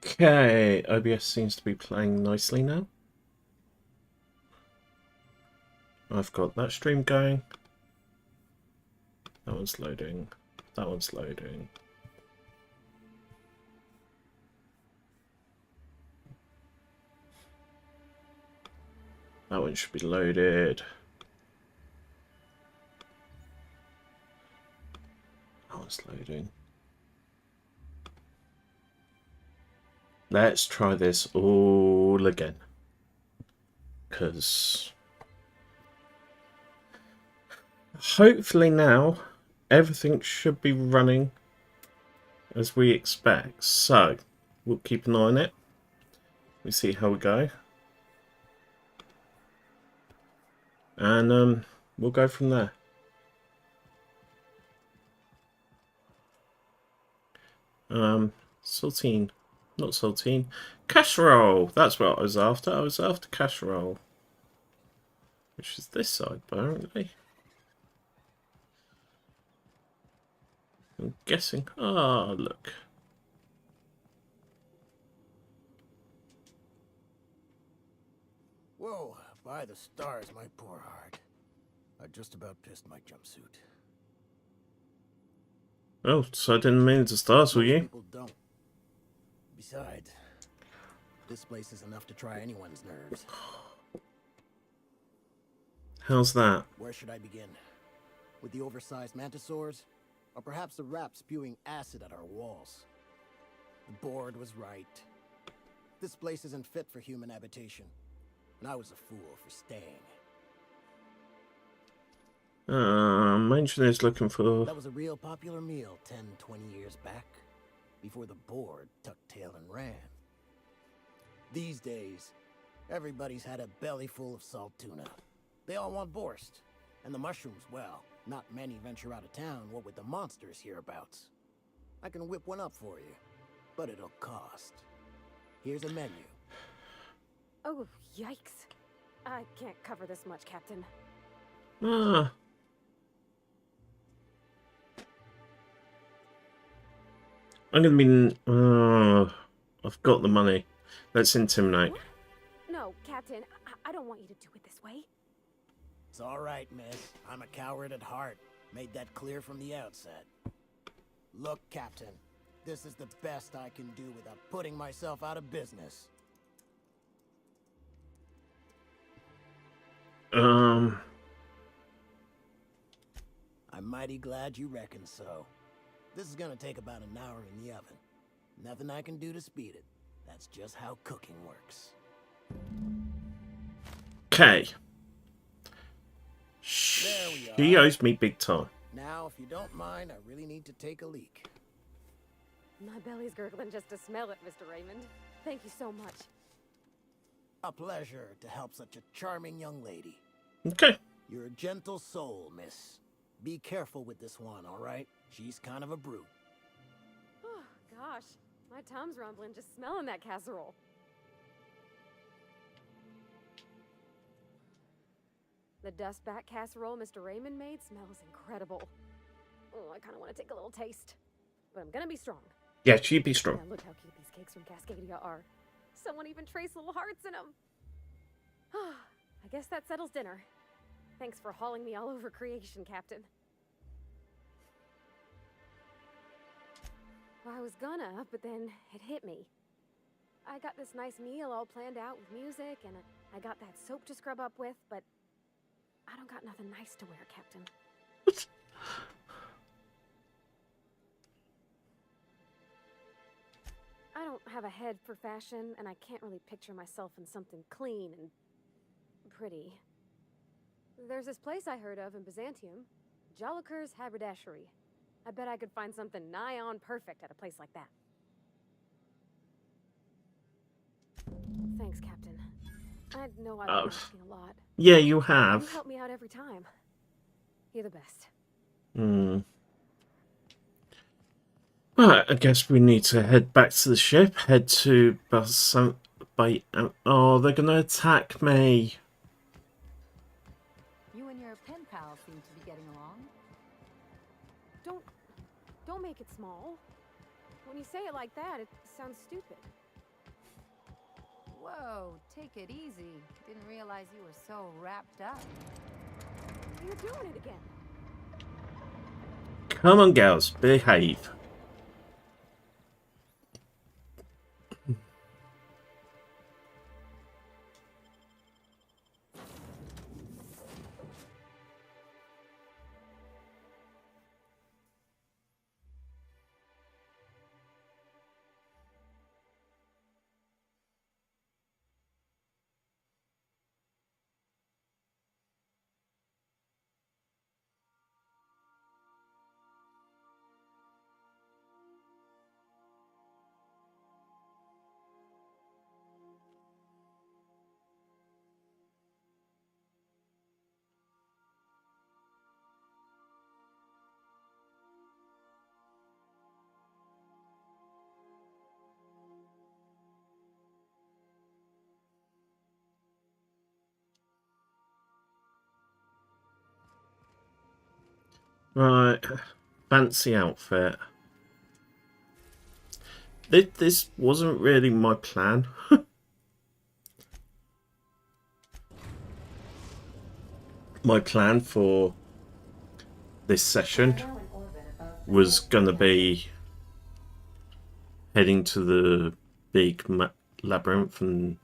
Okay, OBS seems to be playing nicely now. I've got that stream going. That one's loading. That one's loading. That one should be loaded. That one's loading. Let's try this all again. Because hopefully now everything should be running as we expect. So we'll keep an eye on it. We see how we go. And we'll go from there. Saltine. Not saltine. Casserole! That's what I was after. I was after casserole. Which is this side, apparently. I'm guessing. Ah, look. Whoa, by the stars, my poor heart. I just about pissed my jumpsuit. Oh, so I didn't mean to startle you. People don't. Besides, this place is enough to try anyone's nerves. How's that? Where should I begin? With the oversized mantisaurs? Or perhaps the rats spewing acid at our walls? The board was right. This place isn't fit for human habitation. And I was a fool for staying. My engineer's looking for... That was a real popular meal 10, 20 years back. Before the board tucked tail and ran. These days, everybody's had a belly full of salt tuna. They all want borscht. And the mushrooms, well, not many venture out of town, what with the monsters hereabouts. I can whip one up for you, but it'll cost. Here's a menu. Oh, yikes. I can't cover this much, Captain. Ah. I'm gonna be... I've got the money. Let's intimidate. What? No, Captain, I don't want you to do it this way. It's all right, miss. I'm a coward at heart. Made that clear from the outset. Look, Captain, this is the best I can do without putting myself out of business. I'm mighty glad you reckon so. This is gonna take about an hour in the oven. Nothing I can do to speed it. That's just how cooking works. Okay. There we are. He owes me big time. Now, if you don't mind, I really need to take a leak. My belly's gurgling just to smell it, Mr. Raymond. Thank you so much. A pleasure to help such a charming young lady. Okay. You're a gentle soul, miss. Be careful with this one, all right? She's kind of a brute. Oh, gosh. My tum's rumbling just smelling that casserole. The dustback casserole Mr. Raymond made smells incredible. Oh, I kind of want to take a little taste. But I'm gonna be strong. Yeah, she'd be strong. Yeah, look how cute these cakes from Cascadia are. Someone even traced little hearts in them. I guess that settles dinner. Thanks for hauling me all over creation, Captain. Well, I was gonna, but then it hit me. I got this nice meal all planned out with music, and I got that soap to scrub up with, but I don't got nothing nice to wear, Captain. I don't have a head for fashion, and I can't really picture myself in something clean and pretty. There's this place I heard of in Byzantium, Jolicoeur's Haberdashery. I bet I could find something nigh on perfect at a place like that. Thanks, Captain. I know I've been asking a lot. Yeah, you have. You help me out every time. You're the best. Right, I guess we need to head back to the ship. Head to oh, they're gonna attack me. You and your pen pal seem to be getting along. Don't make it small. When you say it like that, it sounds stupid. Whoa, take it easy. Didn't realize you were so wrapped up. You're doing it again. Come on, girls, behave. Right, fancy outfit. This wasn't really my plan. My plan for this session was gonna be heading to the big labyrinth and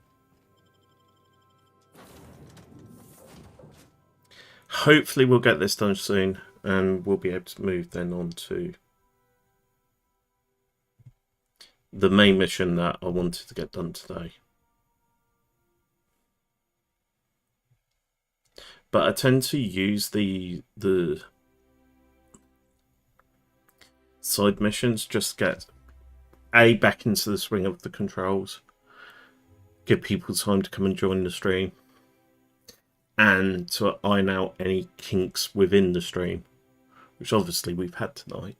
hopefully we'll get this done soon and we'll be able to move then on to the main mission that I wanted to get done today. But I tend to use the side missions just to get back into the swing of the controls, give people time to come and join the stream, and to iron out any kinks within the stream, which obviously we've had tonight.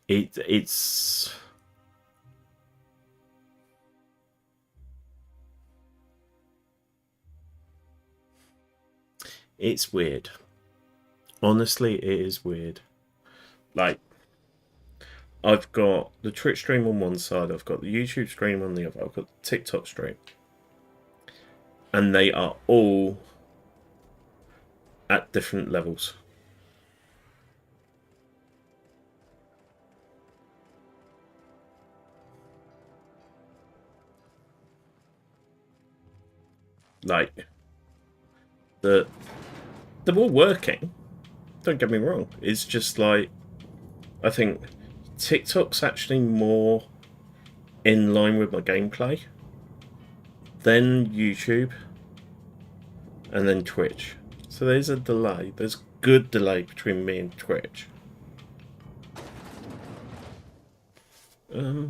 It's weird. Honestly, it is weird. Like, I've got the Twitch stream on one side, I've got the YouTube stream on the other, I've got the TikTok stream. And they are all at different levels. Like, they're all working. Don't get me wrong. It's just like, I think TikTok's actually more in line with my gameplay than YouTube and then Twitch. So there's a delay. There's good delay between me and Twitch. Let's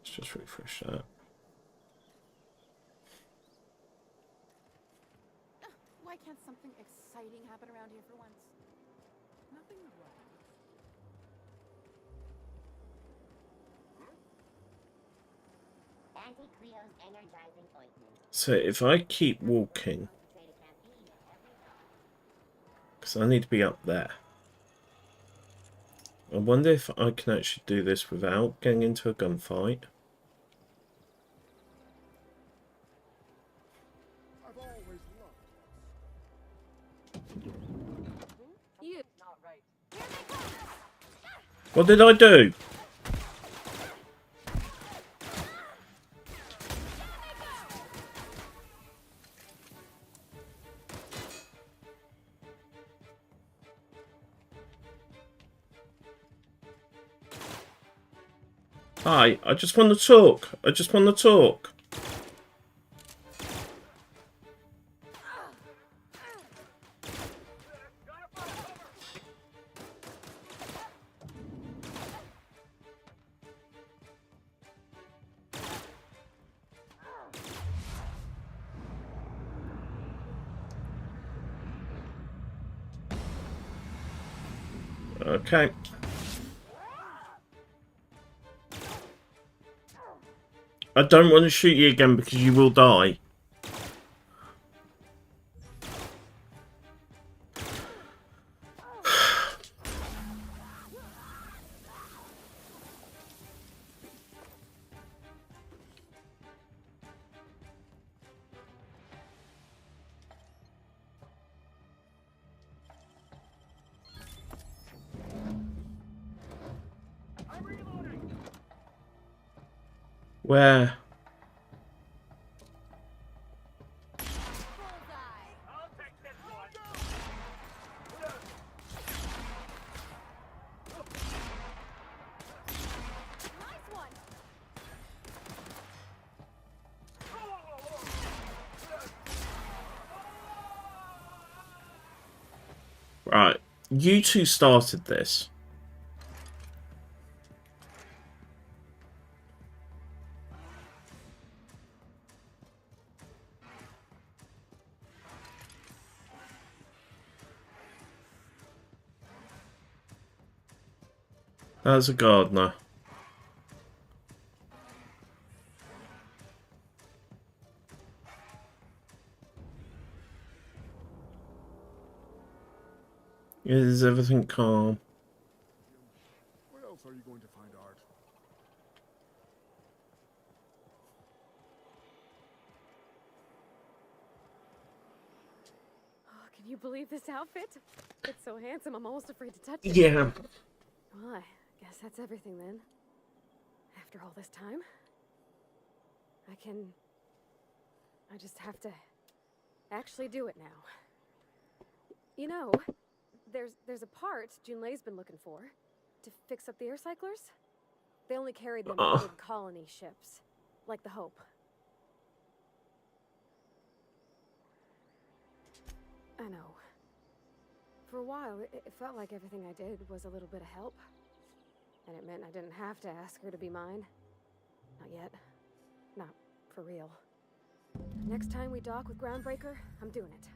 just refresh that. Why can't something exciting happen around here for once? Nothing wrong. Anti-Creo's energizing ointment. So if I keep walking, because I need to be up there. I wonder if I can actually do this without getting into a gunfight. What did I do? Hi, I just want to talk. I just want to talk. Okay. I don't want to shoot you again because you will die. Where? Nice one. Right. You two started this. As a gardener. Is everything calm? Where else are you going to find art? Oh, can you believe this outfit? It's so handsome, I'm almost afraid to touch it. Yeah. Well, I guess that's everything then. After all this time, I just have to actually do it now. You know, there's a part Junlei's been looking for to fix up the air cyclers. They only carried them on big colony ships, like the Hope. I know. For a while, it felt like everything I did was a little bit of help. And it meant I didn't have to ask her to be mine. Not yet. Not for real. Next time we dock with Groundbreaker, I'm doing it.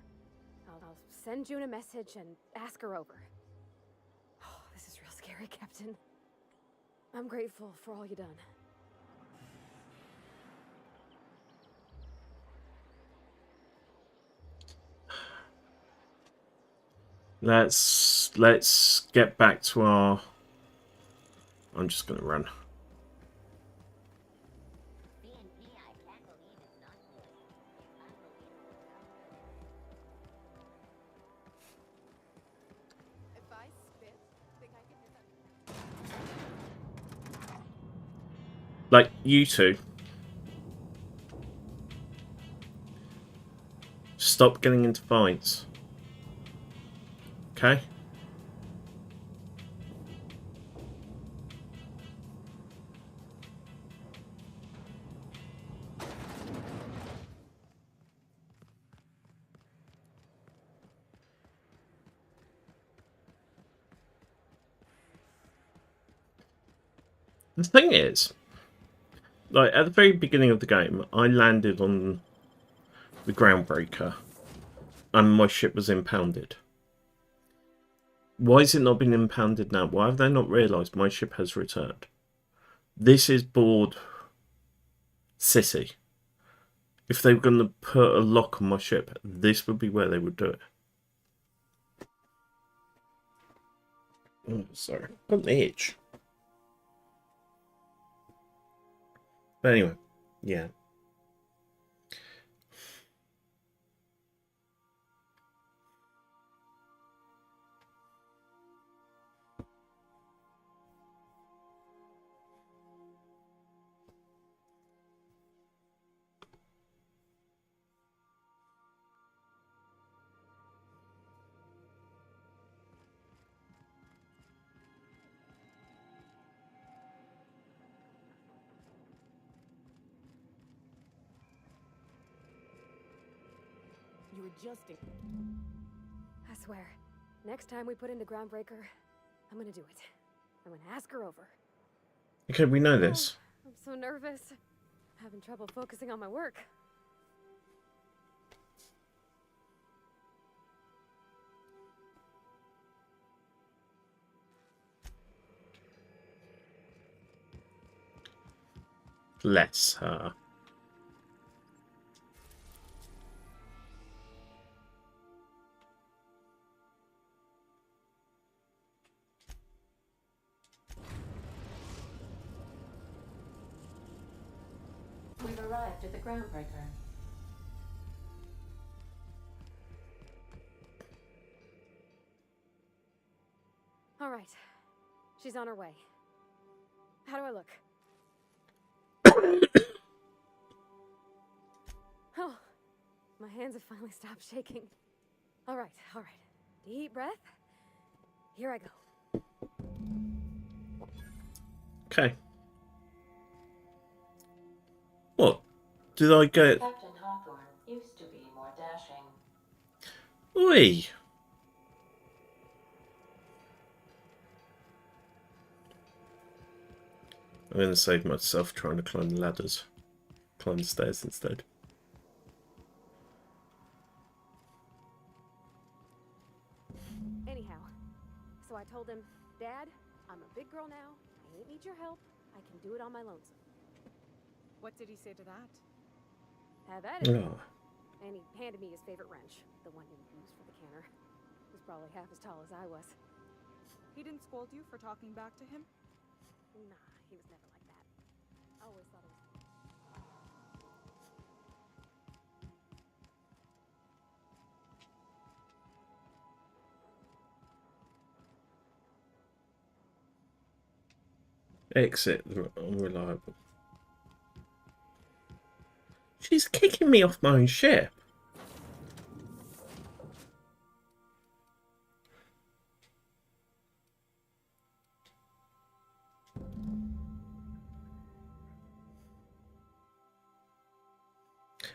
I'll send June a message and ask her over. Oh, this is real scary, Captain. I'm grateful for all you done. Let's get back to our... I'm just gonna run. B&B, I can't believe it's not good. It's unbelievable. If I spit, think I can hit that? Like, you two. Stop getting into fights. Okay? The thing is, like, at the very beginning of the game, I landed on the Groundbreaker and my ship was impounded. Why has it not been impounded now? Why have they not realised my ship has returned? This is Board City. If they were going to put a lock on my ship, this would be where they would do it. Oh, sorry. Got an itch. But anyway, yeah. You were just I swear, next time we put into Groundbreaker, I'm gonna do it. I'm gonna ask her over. Okay, we know this. I'm so nervous. Having trouble focusing on my work. Bless her. We've arrived at the Groundbreaker. All right. She's on her way. How do I look? Oh, my hands have finally stopped shaking. All right. Deep breath. Here I go. Okay. What? Did I get... Captain Hawthorne used to be more dashing. Oi! I'm going to save myself trying to climb the ladders. Climb the stairs instead. Anyhow, so I told him, Dad, I'm a big girl now. I ain't need your help. I can do it on my lonesome. What did he say to that? Have at it. Oh. And he handed me his favorite wrench, the one he used for the canner. He was probably half as tall as I was. He didn't scold you for talking back to him? Nah, he was never like that. I always thought it was... Exit the unreliable. She's kicking me off my own ship.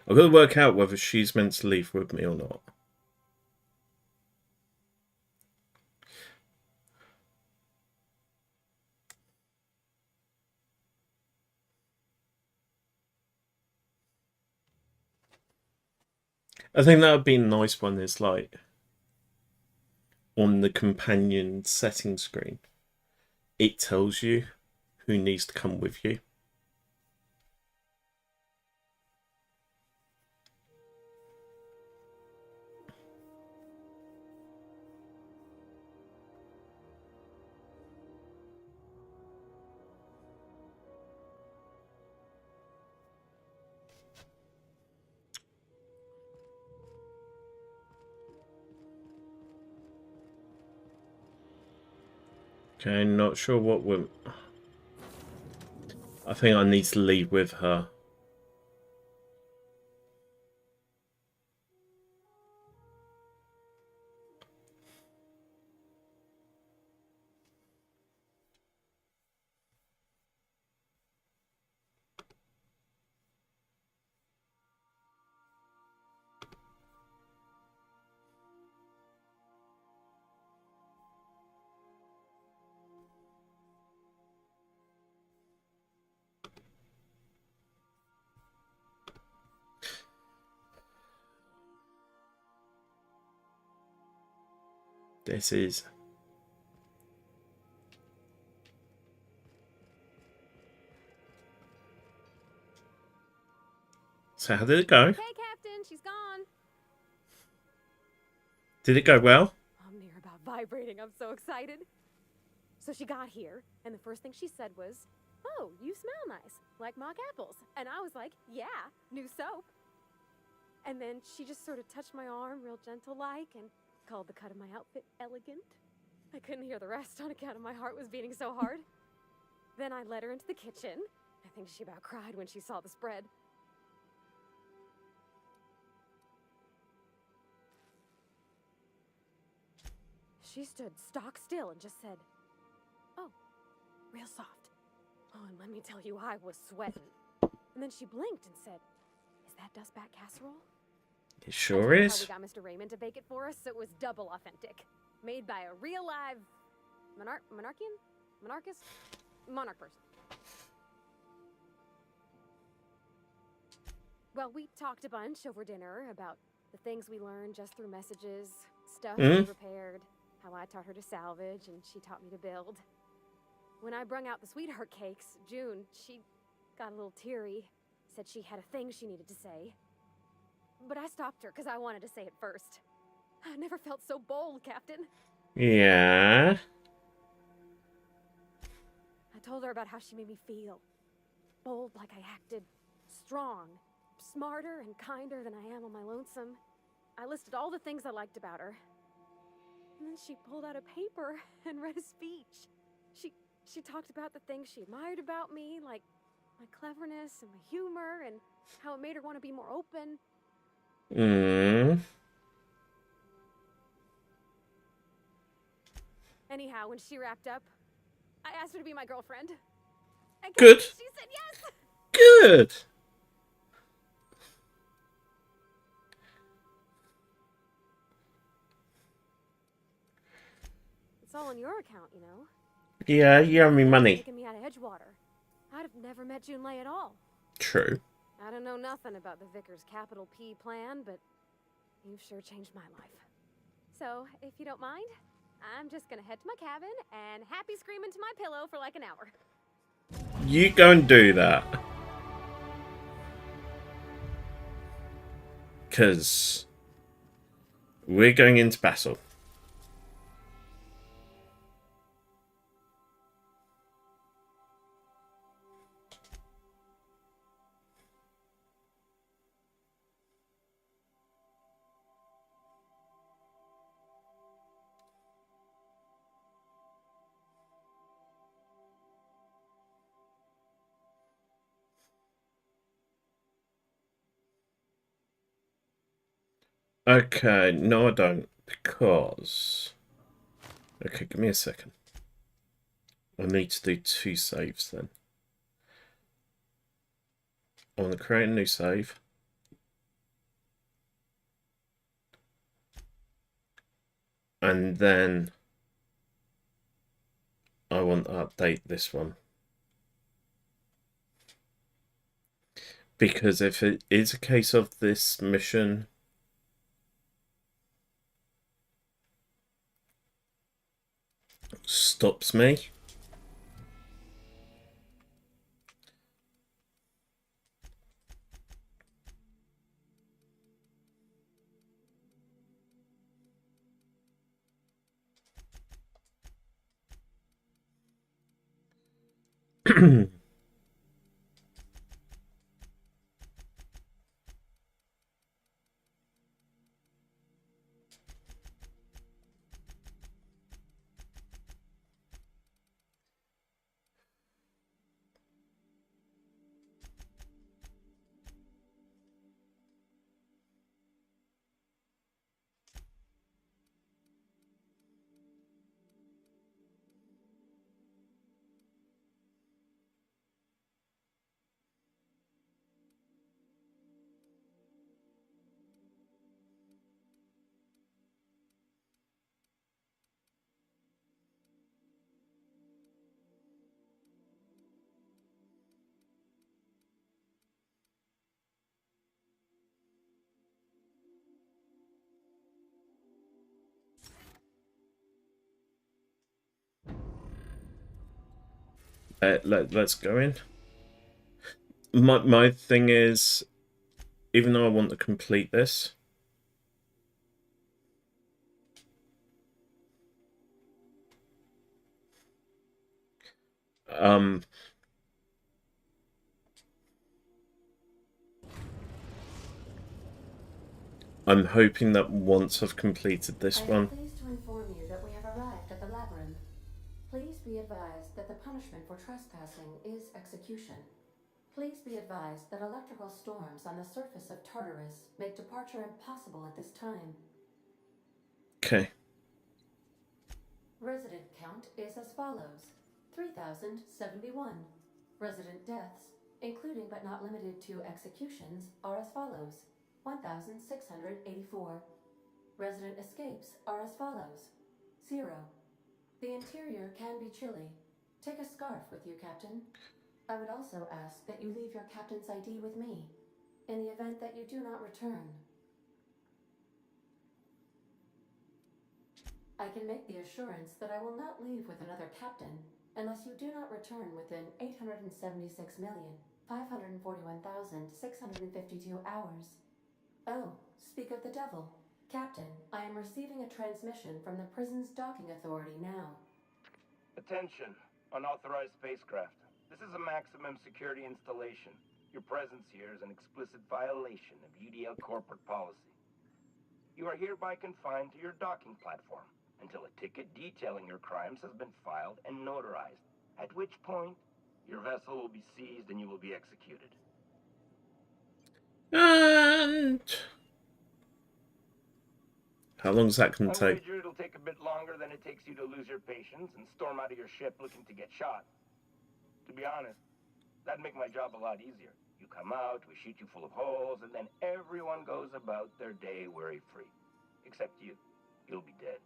I've got to work out whether she's meant to leave with me or not. I think that would be a nice one. Is like on the companion setting screen, it tells you who needs to come with you. Okay, not sure what we're... I think I need to leave with her. This is... So how did it go? Okay, Captain, she's gone. Did it go well? I'm near about vibrating. I'm so excited. So she got here, and the first thing she said was, "Oh, you smell nice, like mock apples." And I was like, "Yeah, new soap." And then she just sort of touched my arm real gentle-like and called the cut of my outfit elegant. I couldn't hear the rest on account of my heart was beating so hard. Then I led her into the kitchen. I think she about cried when she saw the spread. She stood stock still and just said, "Oh, real soft." Oh, and let me tell you, I was sweating. And then she blinked and said, "Is that dustback casserole?" It I sure told her is. how we got Mr. Raymond to bake it for us, so it was double authentic. Made by a real live monarch person. Well, we talked a bunch over dinner about the things we learned just through messages, stuff we repaired, how I taught her to salvage and she taught me to build. When I brung out the sweetheart cakes, June, she got a little teary, said she had a thing she needed to say. But I stopped her because I wanted to say it first. I never felt so bold, Captain. Yeah. I told her about how she made me feel. Bold like I acted. Strong. Smarter and kinder than I am on my lonesome. I listed all the things I liked about her. And then she pulled out a paper and read a speech. She talked about the things she admired about me, like My cleverness and my humor and how it made her want to be more open. Mm. Anyhow, when she wrapped up, I asked her to be my girlfriend. And Good. she said yes! Good. It's all on your account, you know. Yeah, you owe me money. Taking me out of Edgewater. I'd have never met Junlei at all. True. I don't know nothing about the Vickers capital P plan, but you've sure changed my life. So, if you don't mind, I'm just gonna head to my cabin and happy scream into my pillow for like an hour. You go and do that. Because we're going into battle. Okay, no I don't, because... Okay, give me a second. I need to do 2 saves then. I want to create a new save. And then I want to update this one. Because if it is a case of this mission stops me, let's go in. My thing is, even though I want to complete this, I'm hoping that once I've completed this I am one, pleased to inform you that we have arrived at the labyrinth. Please be advised that the punishment for trespassing is execution. Please be advised that electrical storms on the surface of Tartarus make departure impossible at this time. okay. Resident count is as follows: 3,071. Resident deaths, including but not limited to executions, are as follows: 1,684. Resident escapes are as follows: 0. The interior can be chilly. Take a scarf with you, Captain. I would also ask that you leave your captain's ID with me, in the event that you do not return. I can make the assurance that I will not leave with another captain unless you do not return within 876,541,652 hours. Oh, speak of the devil. Captain, I am receiving a transmission from the prison's docking authority now. Attention, unauthorized spacecraft. This is a maximum security installation. Your presence here is an explicit violation of UDL corporate policy. You are hereby confined to your docking platform until a ticket detailing your crimes has been filed and notarized, at which point Your vessel will be seized and you will be executed. And how long is that going I to take? wager it'll take a bit longer than it takes you to lose your patience and storm out of your ship looking to get shot. To be honest, that'd make my job a lot easier. You come out, we shoot you full of holes, and then everyone goes about their day worry-free. Except you. You'll be dead.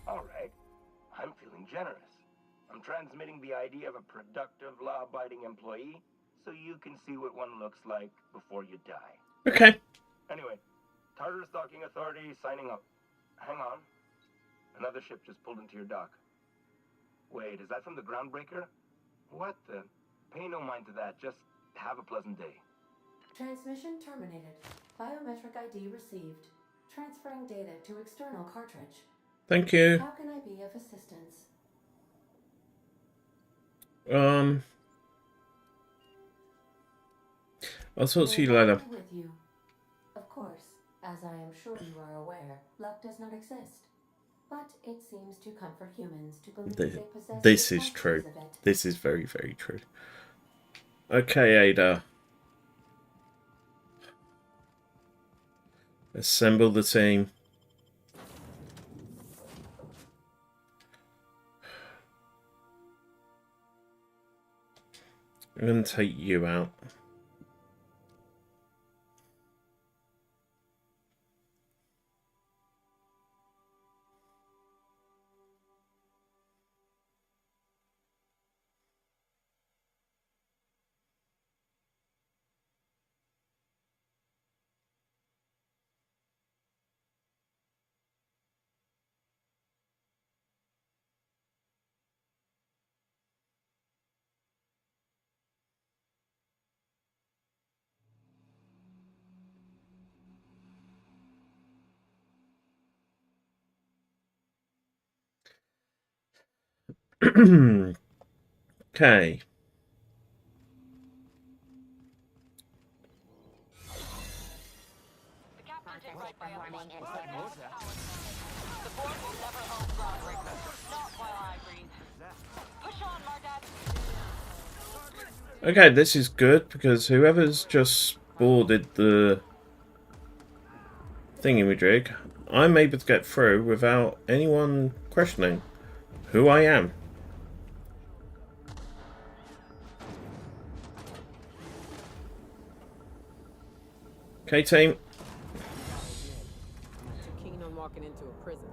All right. I'm feeling generous. I'm transmitting the idea of a productive, law-abiding employee so you can see what one looks like before you die. Okay. Anyway, Tartarus Docking Authority signing up. Hang on. Another ship just pulled into your dock. Wait, is that from the Groundbreaker? What the? Pay no mind to that. Just have a pleasant day. Transmission terminated. Biometric ID received. Transferring data to external cartridge. Thank you. How can I be of assistance? I'll talk to you May God later. be with you. Of course, as I am sure you are aware, luck does not exist. But it seems to comfort humans to believe they possess This the is true. qualities of it. This is very, very true. Okay, Ada. Assemble the team. I'm going to take you out. Okay. Okay, this is good because whoever's just boarded the thingamajig, I'm able to get through without anyone questioning who I am. Okay, team. I'm not too keen on walking into a prison.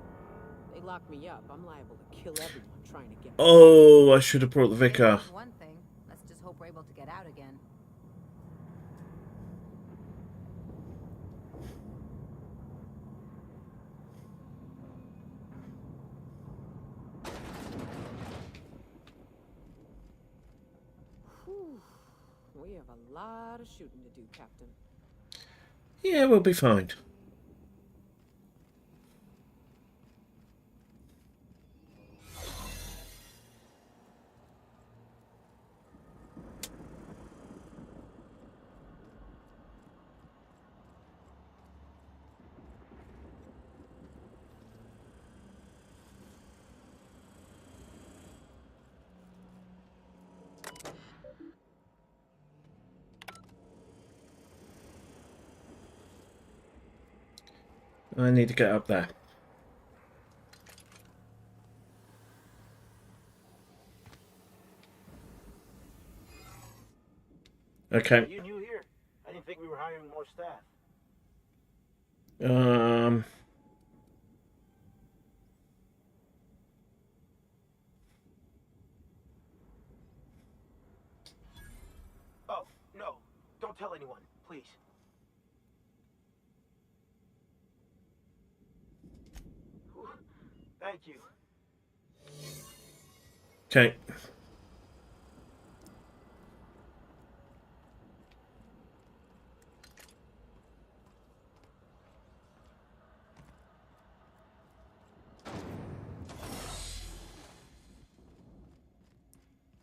They lock me up, I'm liable to kill everyone trying to get me. Oh, I should have brought the vicar. One thing. Let's just hope we're able to get out again. Whew. We have a lot of shooting to do, Captain. Yeah, we'll be fine. I need to get up there. Okay. Are you new here? I didn't think we were hiring more staff. Oh, no. Don't tell anyone, please. Whew. Thank you. Okay.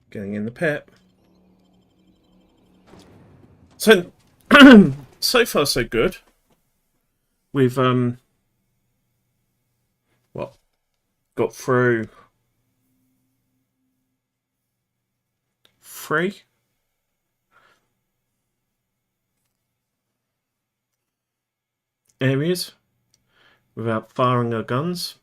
Getting in the pit. So, so far so good. We've what got through 3 areas without firing our guns.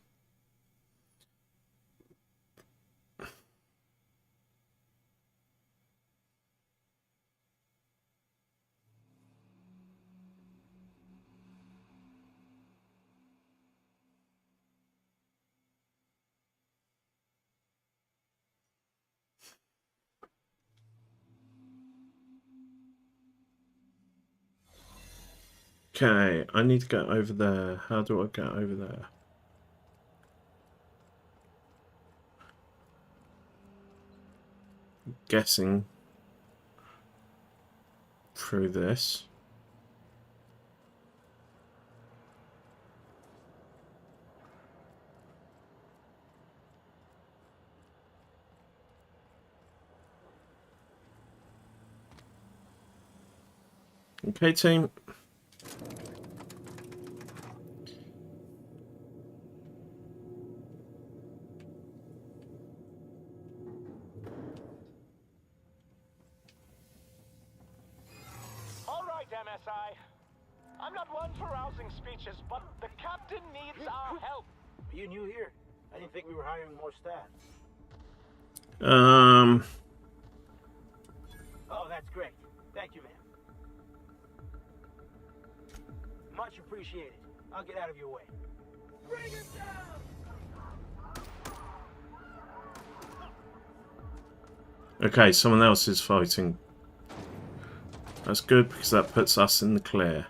Okay, I need to get over there. How do I get over there? I'm guessing through this. Okay, team. All right, MSI. I'm not one for rousing speeches, but the captain needs our help. Are you new here? I didn't think we were hiring more staff. Oh, that's great. Thank you, man. Much appreciated. I'll get out of your way. Bring him down! Okay, someone else is fighting. That's good because that puts us in the clear.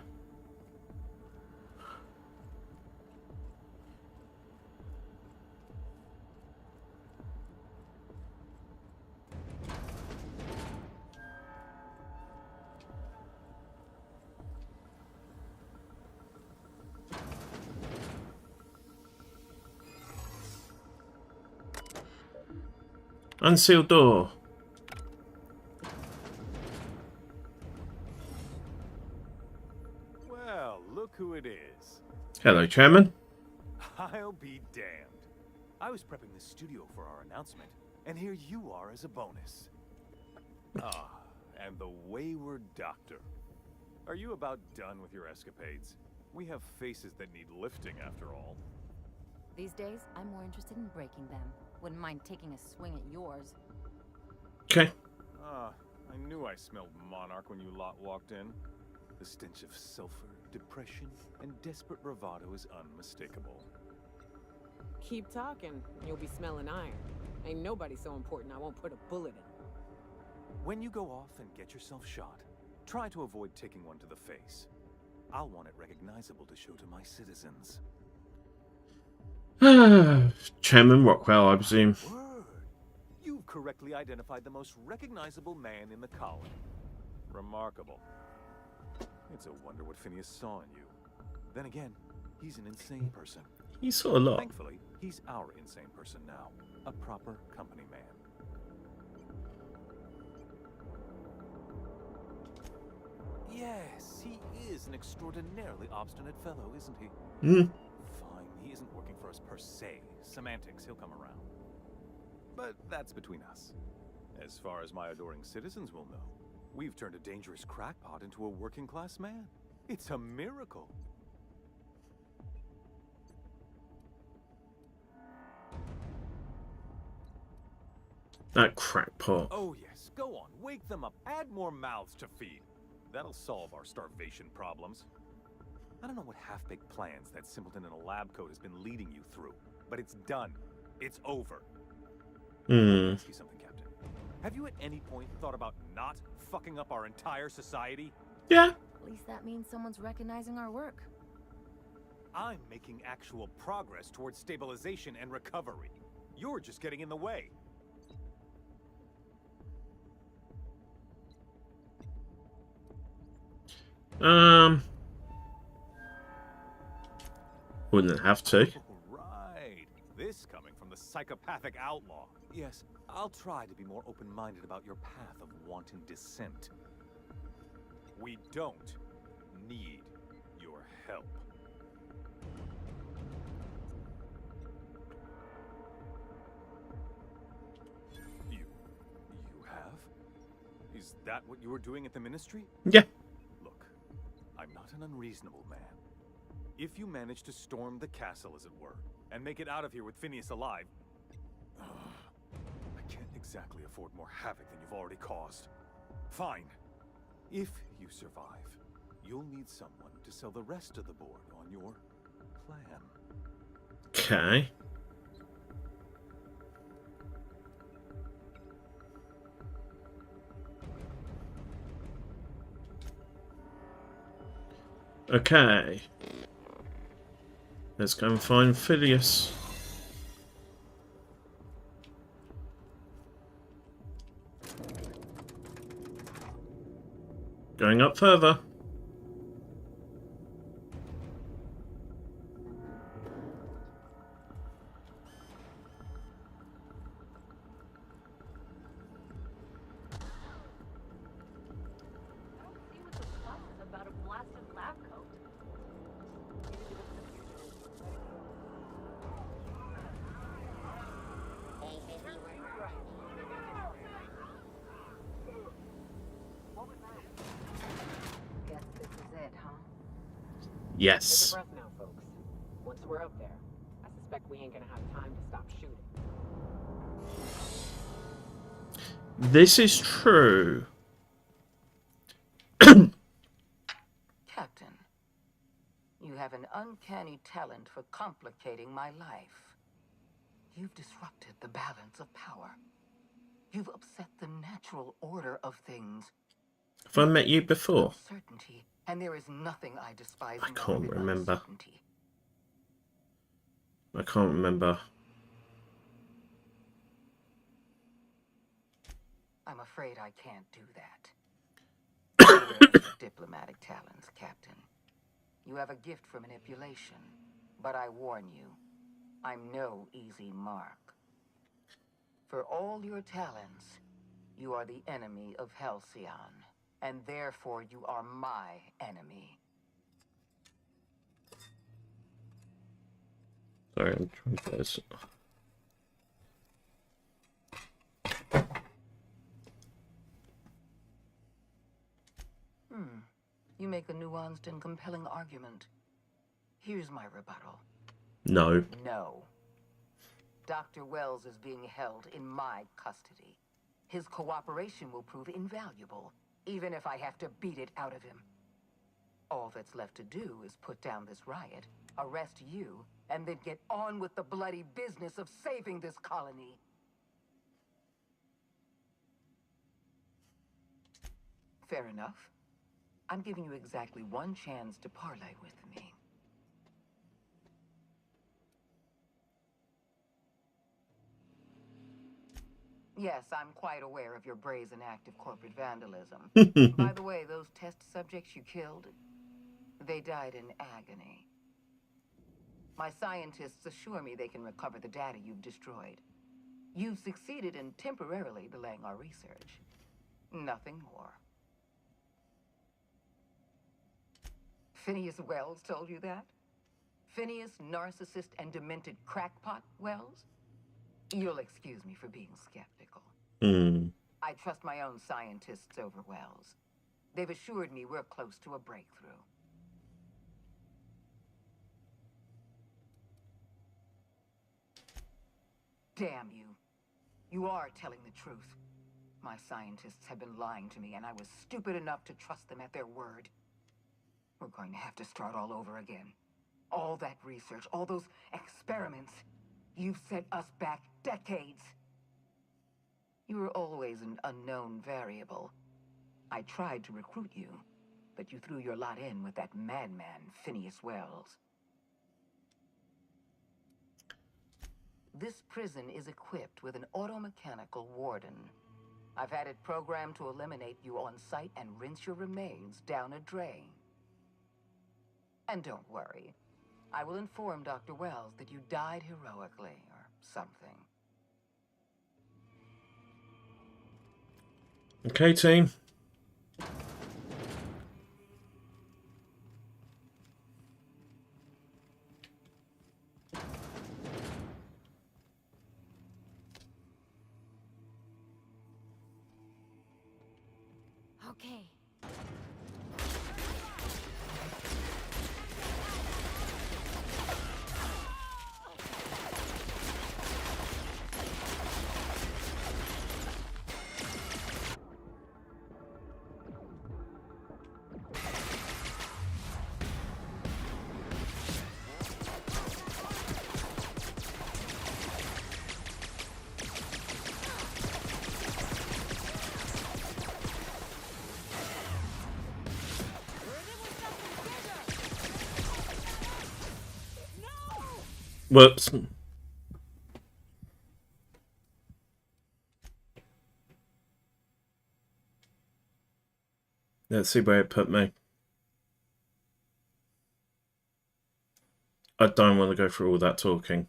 Unsealed door. Well, look who it is. Hello, Chairman. I'll be damned. I was prepping the studio for our announcement, and here you are as a bonus. Ah, and the wayward doctor. Are you about done with your escapades? We have faces that need lifting, after all. These days, I'm more interested in breaking them. Wouldn't mind taking a swing at yours. Okay. Ah, I knew I smelled Monarch when you lot walked in. The stench of sulfur, depression, and desperate bravado is unmistakable. Keep talking, and you'll be smelling iron. Ain't nobody so important I won't put a bullet in. When you go off and get yourself shot, try to avoid taking one to the face. I'll want it recognizable to show to my citizens. Chairman Rockwell, I presume. Word. You've correctly identified the most recognizable man in the colony. Remarkable. It's a wonder what Phineas saw in you. Then again, he's an insane person. He saw a lot. Thankfully, he's our insane person now. A proper company man. Yes, he is an extraordinarily obstinate fellow, isn't he? Fine, he isn't working for us per se. Semantics, he'll come around. But that's between us. As far as my adoring citizens will know, we've turned a dangerous crackpot into a working-class man. It's a miracle. That crackpot. Oh yes, go on, wake them up, add more mouths to feed. That'll solve our starvation problems. I don't know what half-baked plans that simpleton in a lab coat has been leading you through, but it's done. It's over. Let me ask you something, Captain. Have you at any point thought about not fucking up our entire society? Yeah. At least that means someone's recognizing our work. I'm making actual progress towards stabilization and recovery. You're just getting in the way. Wouldn't have to. Right. This coming from the psychopathic outlaw. Yes, I'll try to be more open-minded about your path of wanton dissent. We don't need your help. You have? Is that what you were doing at the Ministry? Yeah. Look, I'm not an unreasonable man. If you manage to storm the castle, as it were, and make it out of here with Phineas alive, I can't exactly afford more havoc than you've already caused. Fine. If you survive, you'll need someone to sell the rest of the board on your plan. Okay. Okay. Let's go and find Phileas. Going up further. Guess this is it, huh? Yes. Take a breath now, folks. Once we're up there, I suspect we ain't gonna have time to stop shooting. This is true. Captain, you have an uncanny talent for complicating my life. You've disrupted the balance of power. You've upset the natural order of things. Have I met you before? Certainty, and there is nothing I despise. I can't remember. I can't remember. I'm afraid I can't do that. Diplomatic talents, Captain. You have a gift for manipulation, but I warn you, I'm no easy mark. For all your talents, you are the enemy of Halcyon, and therefore you are my enemy. Sorry, I'm trying to get this. You make a nuanced and compelling argument. Here's my rebuttal. No. No. Dr. Wells is being held in my custody. His cooperation will prove invaluable, even if I have to beat it out of him. All that's left to do is put down this riot, arrest you, and then get on with the bloody business of saving this colony. Fair enough. I'm giving you exactly one chance to parley with me. Yes, I'm quite aware of your brazen act of corporate vandalism. By the way, those test subjects you killed, they died in agony. My scientists assure me they can recover the data you've destroyed. You've succeeded in temporarily delaying our research. Nothing more. Phineas Wells told you that? Phineas, narcissist and demented crackpot Wells? You'll excuse me for being skeptical. I trust my own scientists over Wells. They've assured me we're close to a breakthrough. Damn you. You are telling the truth. My scientists have been lying to me, and I was stupid enough to trust them at their word. We're going to have to start all over again. All that research, all those experiments. You've set us back decades. You were always an unknown variable. I tried to recruit you, but you threw your lot in with that madman, Phineas Wells. This prison is equipped with an automechanical warden. I've had it programmed to eliminate you on sight and rinse your remains down a drain. And don't worry, I will inform Dr. Wells that you died heroically, or something. Okay, team. Okay. Whoops. Let's see where it put me. I don't want to go through all that talking.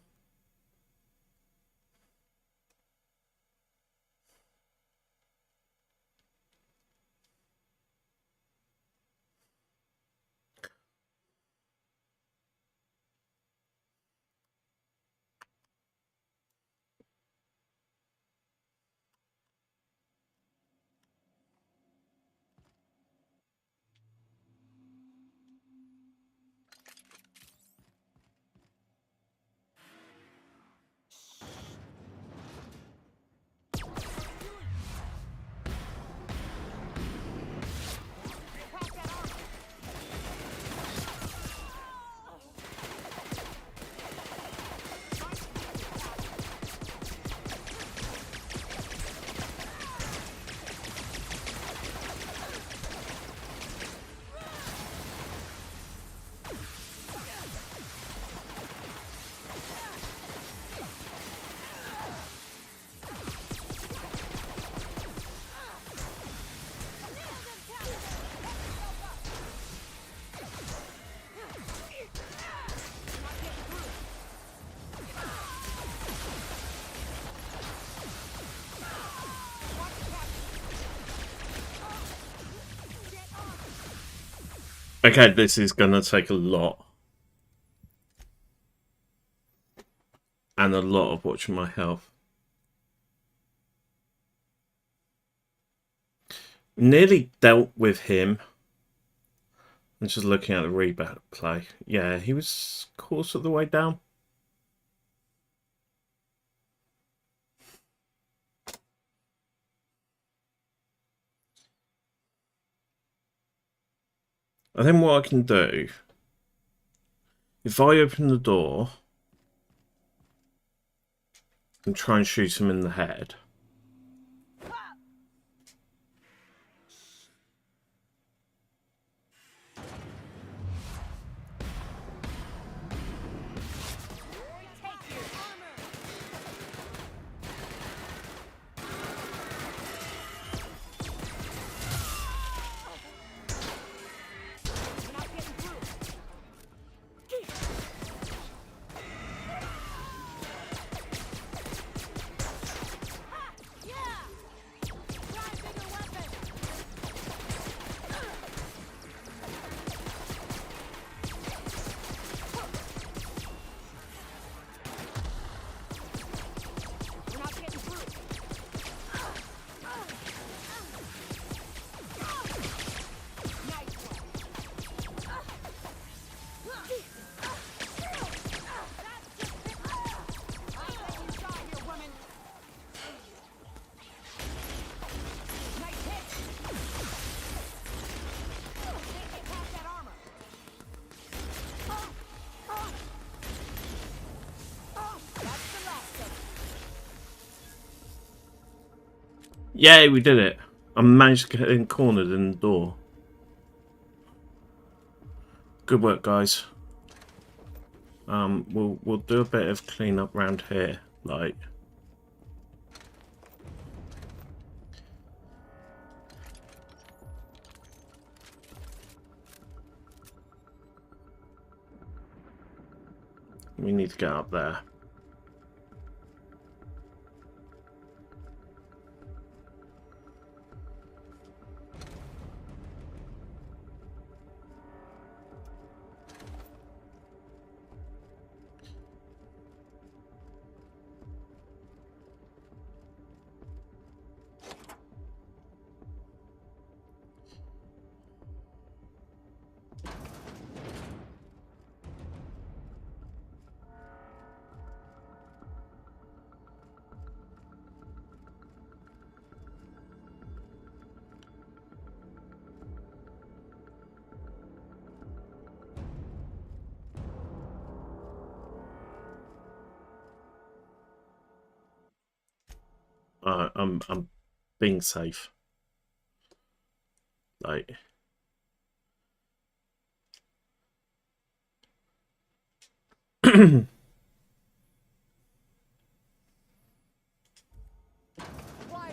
Okay, this is going to take a lot. And a lot of watching my health. Nearly dealt with him. I'm just looking at the replay. Yeah, he was course of the way down. I think what I can do, if I open the door and try and shoot him in the head. Yay, we did it. I managed to get in cornered in the door. Good work, guys. We'll do a bit of cleanup around here, like. We need to get up there. I'm being safe. Like. Why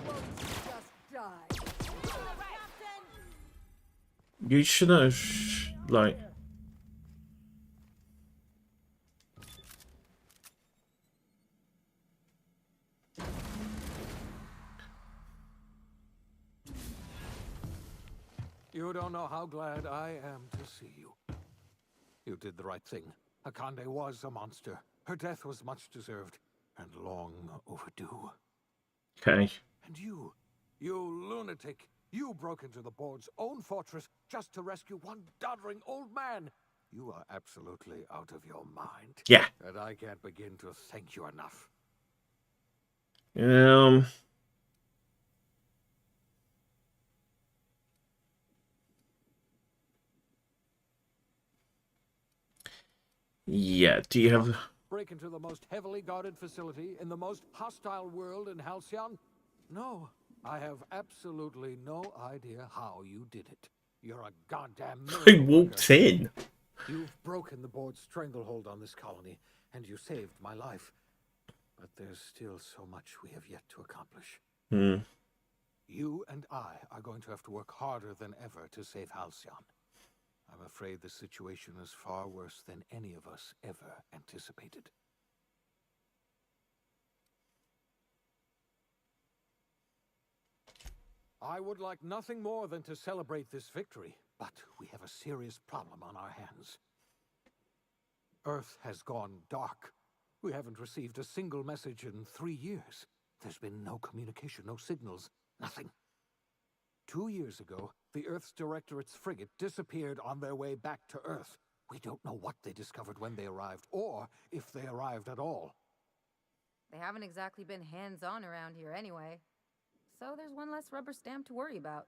won't you just die? You should have, like... You don't know how glad I am to see you. You did the right thing. Akande was a monster. Her death was much deserved, and long overdue. Okay. And you lunatic, you broke into the board's own fortress just to rescue one doddering old man. You are absolutely out of your mind. Yeah. And I can't begin to thank you enough. Yeah, do you have... Break into the most heavily guarded facility in the most hostile world in Halcyon? No, I have absolutely no idea how you did it. You're a goddamn miracle I walked in. You've broken the board's stranglehold on this colony, and you saved my life. But there's still so much we have yet to accomplish. You and I are going to have to work harder than ever to save Halcyon. I'm afraid the situation is far worse than any of us ever anticipated. I would like nothing more than to celebrate this victory, but we have a serious problem on our hands. Earth has gone dark. We haven't received a single message in 3 years. There's been no communication, no signals, nothing. 2 years ago, the Earth's Directorate's frigate disappeared on their way back to Earth. We don't know what they discovered when they arrived, or if they arrived at all. They haven't exactly been hands-on around here anyway. So there's one less rubber stamp to worry about.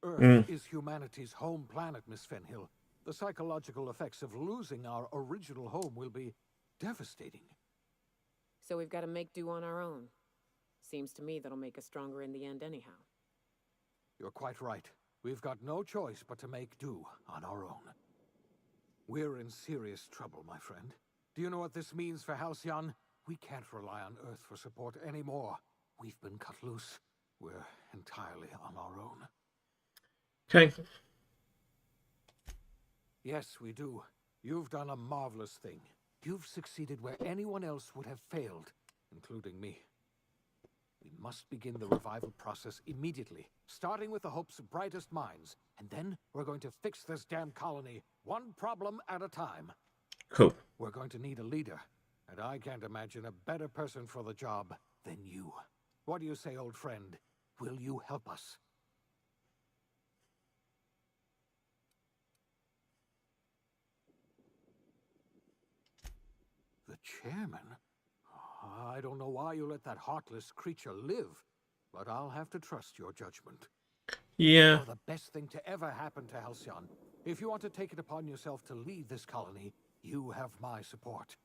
Earth is humanity's home planet, Miss Fenhill. The psychological effects of losing our original home will be devastating. So we've got to make do on our own. Seems to me that'll make us stronger in the end anyhow. You're quite right. We've got no choice but to make do on our own. We're in serious trouble, my friend. Do you know what this means for Halcyon? We can't rely on Earth for support anymore. We've been cut loose. We're entirely on our own. Okay. Yes, we do. You've done a marvelous thing. You've succeeded where anyone else would have failed, including me. We must begin the revival process immediately, starting with the Hope's brightest minds, and then we're going to fix this damn colony, one problem at a time. Cool. We're going to need a leader, and I can't imagine a better person for the job than you. What do you say, old friend? Will you help us? The chairman? I don't know why you let that heartless creature live, but I'll have to trust your judgment. Yeah. You're the best thing to ever happen to Halcyon. If you want to take it upon yourself to lead this colony, you have my support.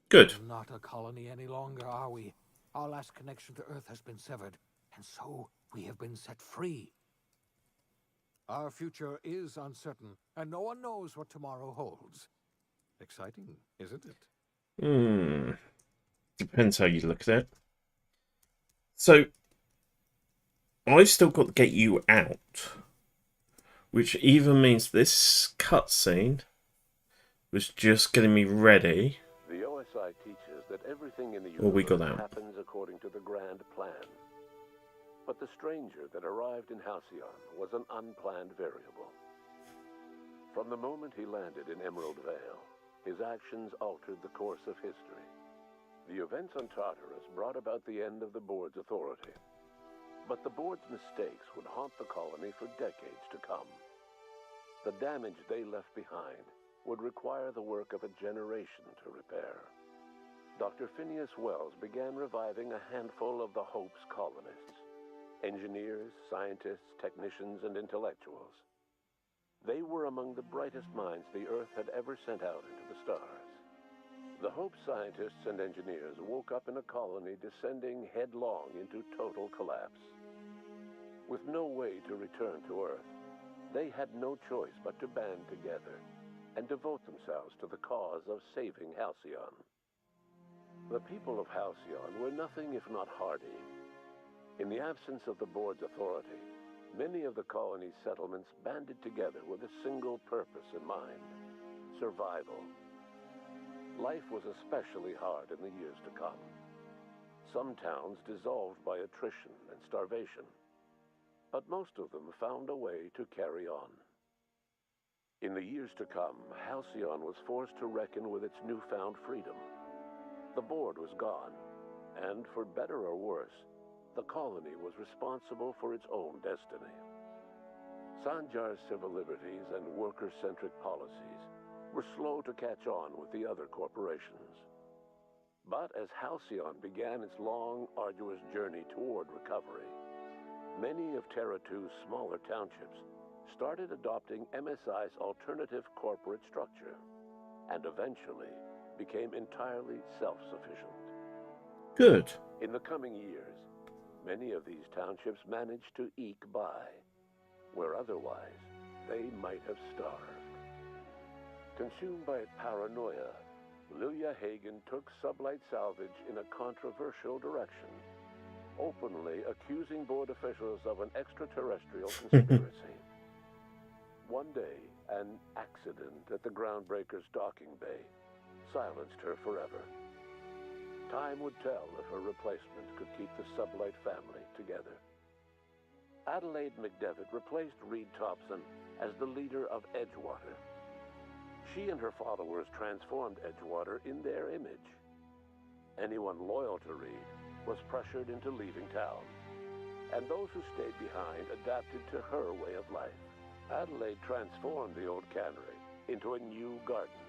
Good. We're not a colony any longer, are we? Our last connection to Earth has been severed, and so we have been set free. Our future is uncertain, and no one knows what tomorrow holds. Exciting, isn't it? Depends how you look at it. So, I've still got to get you out, which even means this cutscene was just getting me ready. The OSI teaches that everything in the Well, we universe got out. happens according to the grand plan. But the stranger that arrived in Halcyon was an unplanned variable. From the moment he landed in Emerald Vale, his actions altered the course of history. The events on Tartarus brought about the end of the board's authority. But the board's mistakes would haunt the colony for decades to come. The damage they left behind would require the work of a generation to repair. Dr. Phineas Wells began reviving a handful of the Hope's colonists. Engineers, scientists, technicians, and intellectuals. They were among the brightest minds the Earth had ever sent out into the stars. The Hope scientists and engineers woke up in a colony descending headlong into total collapse. With no way to return to Earth, they had no choice but to band together and devote themselves to the cause of saving Halcyon. The people of Halcyon were nothing if not hardy. In the absence of the board's authority, many of the colony's settlements banded together with a single purpose in mind: survival. Life was especially hard in the years to come. Some towns dissolved by attrition and starvation, but most of them found a way to carry on. In the years to come, Halcyon was forced to reckon with its newfound freedom. The board was gone, and for better or worse, the colony was responsible for its own destiny. Sanjar's civil liberties and worker-centric policies were slow to catch on with the other corporations. But as Halcyon began its long, arduous journey toward recovery, many of Terra 2's smaller townships started adopting MSI's alternative corporate structure, and eventually became entirely self-sufficient. Good. In the coming years, many of these townships managed to eke by, where otherwise they might have starved. Consumed by paranoia, Lilia Hagen took Sublight Salvage in a controversial direction, openly accusing board officials of an extraterrestrial conspiracy. One day, an accident at the Groundbreaker's docking bay silenced her forever. Time would tell if her replacement could keep the Sublight family together. Adelaide McDevitt replaced Reed Thompson as the leader of Edgewater. She and her followers transformed Edgewater in their image. Anyone loyal to Reed was pressured into leaving town, and those who stayed behind adapted to her way of life. Adelaide transformed the old cannery into a new garden.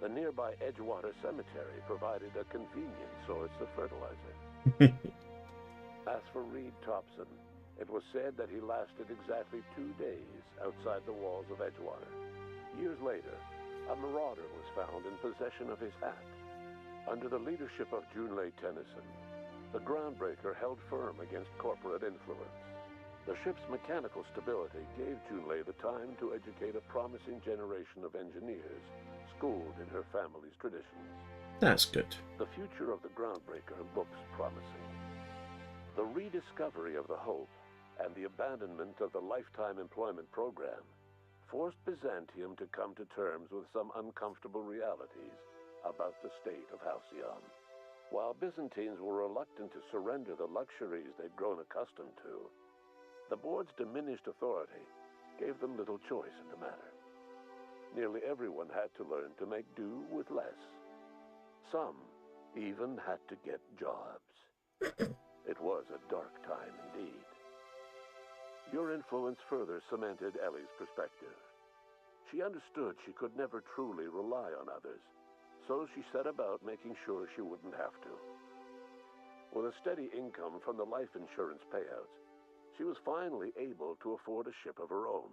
The nearby Edgewater Cemetery provided a convenient source of fertilizer. As for Reed Thompson, it was said that he lasted exactly 2 days outside the walls of Edgewater. Years later, a marauder was found in possession of his hat. Under the leadership of Junlei Tennyson, the Groundbreaker held firm against corporate influence. The ship's mechanical stability gave Junlei the time to educate a promising generation of engineers, schooled in her family's traditions. That's good. The future of the Groundbreaker looks promising. The rediscovery of the Hope and the abandonment of the Lifetime Employment Program forced Byzantium to come to terms with some uncomfortable realities about the state of Halcyon. While Byzantines were reluctant to surrender the luxuries they'd grown accustomed to, the board's diminished authority gave them little choice in the matter. Nearly everyone had to learn to make do with less. Some even had to get jobs. It was a dark time indeed. Your influence further cemented Ellie's perspective. She understood she could never truly rely on others, so she set about making sure she wouldn't have to. With a steady income from the life insurance payouts, she was finally able to afford a ship of her own.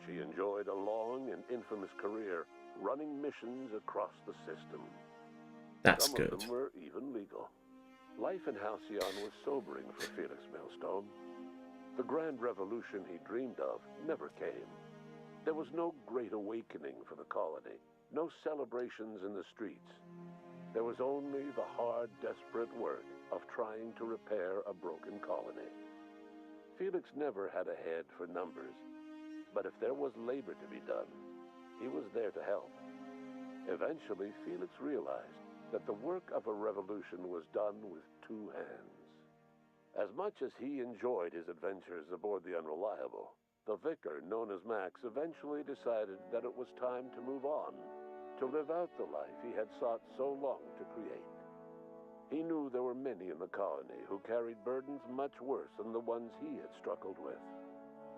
She enjoyed a long and infamous career running missions across the system. That's Some good. of them were even legal. Life in Halcyon was sobering for Felix Millstone. The grand revolution he dreamed of never came. There was no great awakening for the colony, no celebrations in the streets. There was only the hard, desperate work of trying to repair a broken colony. Felix never had a head for numbers, but if there was labor to be done, he was there to help. Eventually, Felix realized that the work of a revolution was done with 2 hands. As much as he enjoyed his adventures aboard the Unreliable, the vicar, known as Max, eventually decided that it was time to move on, to live out the life he had sought so long to create. He knew there were many in the colony who carried burdens much worse than the ones he had struggled with,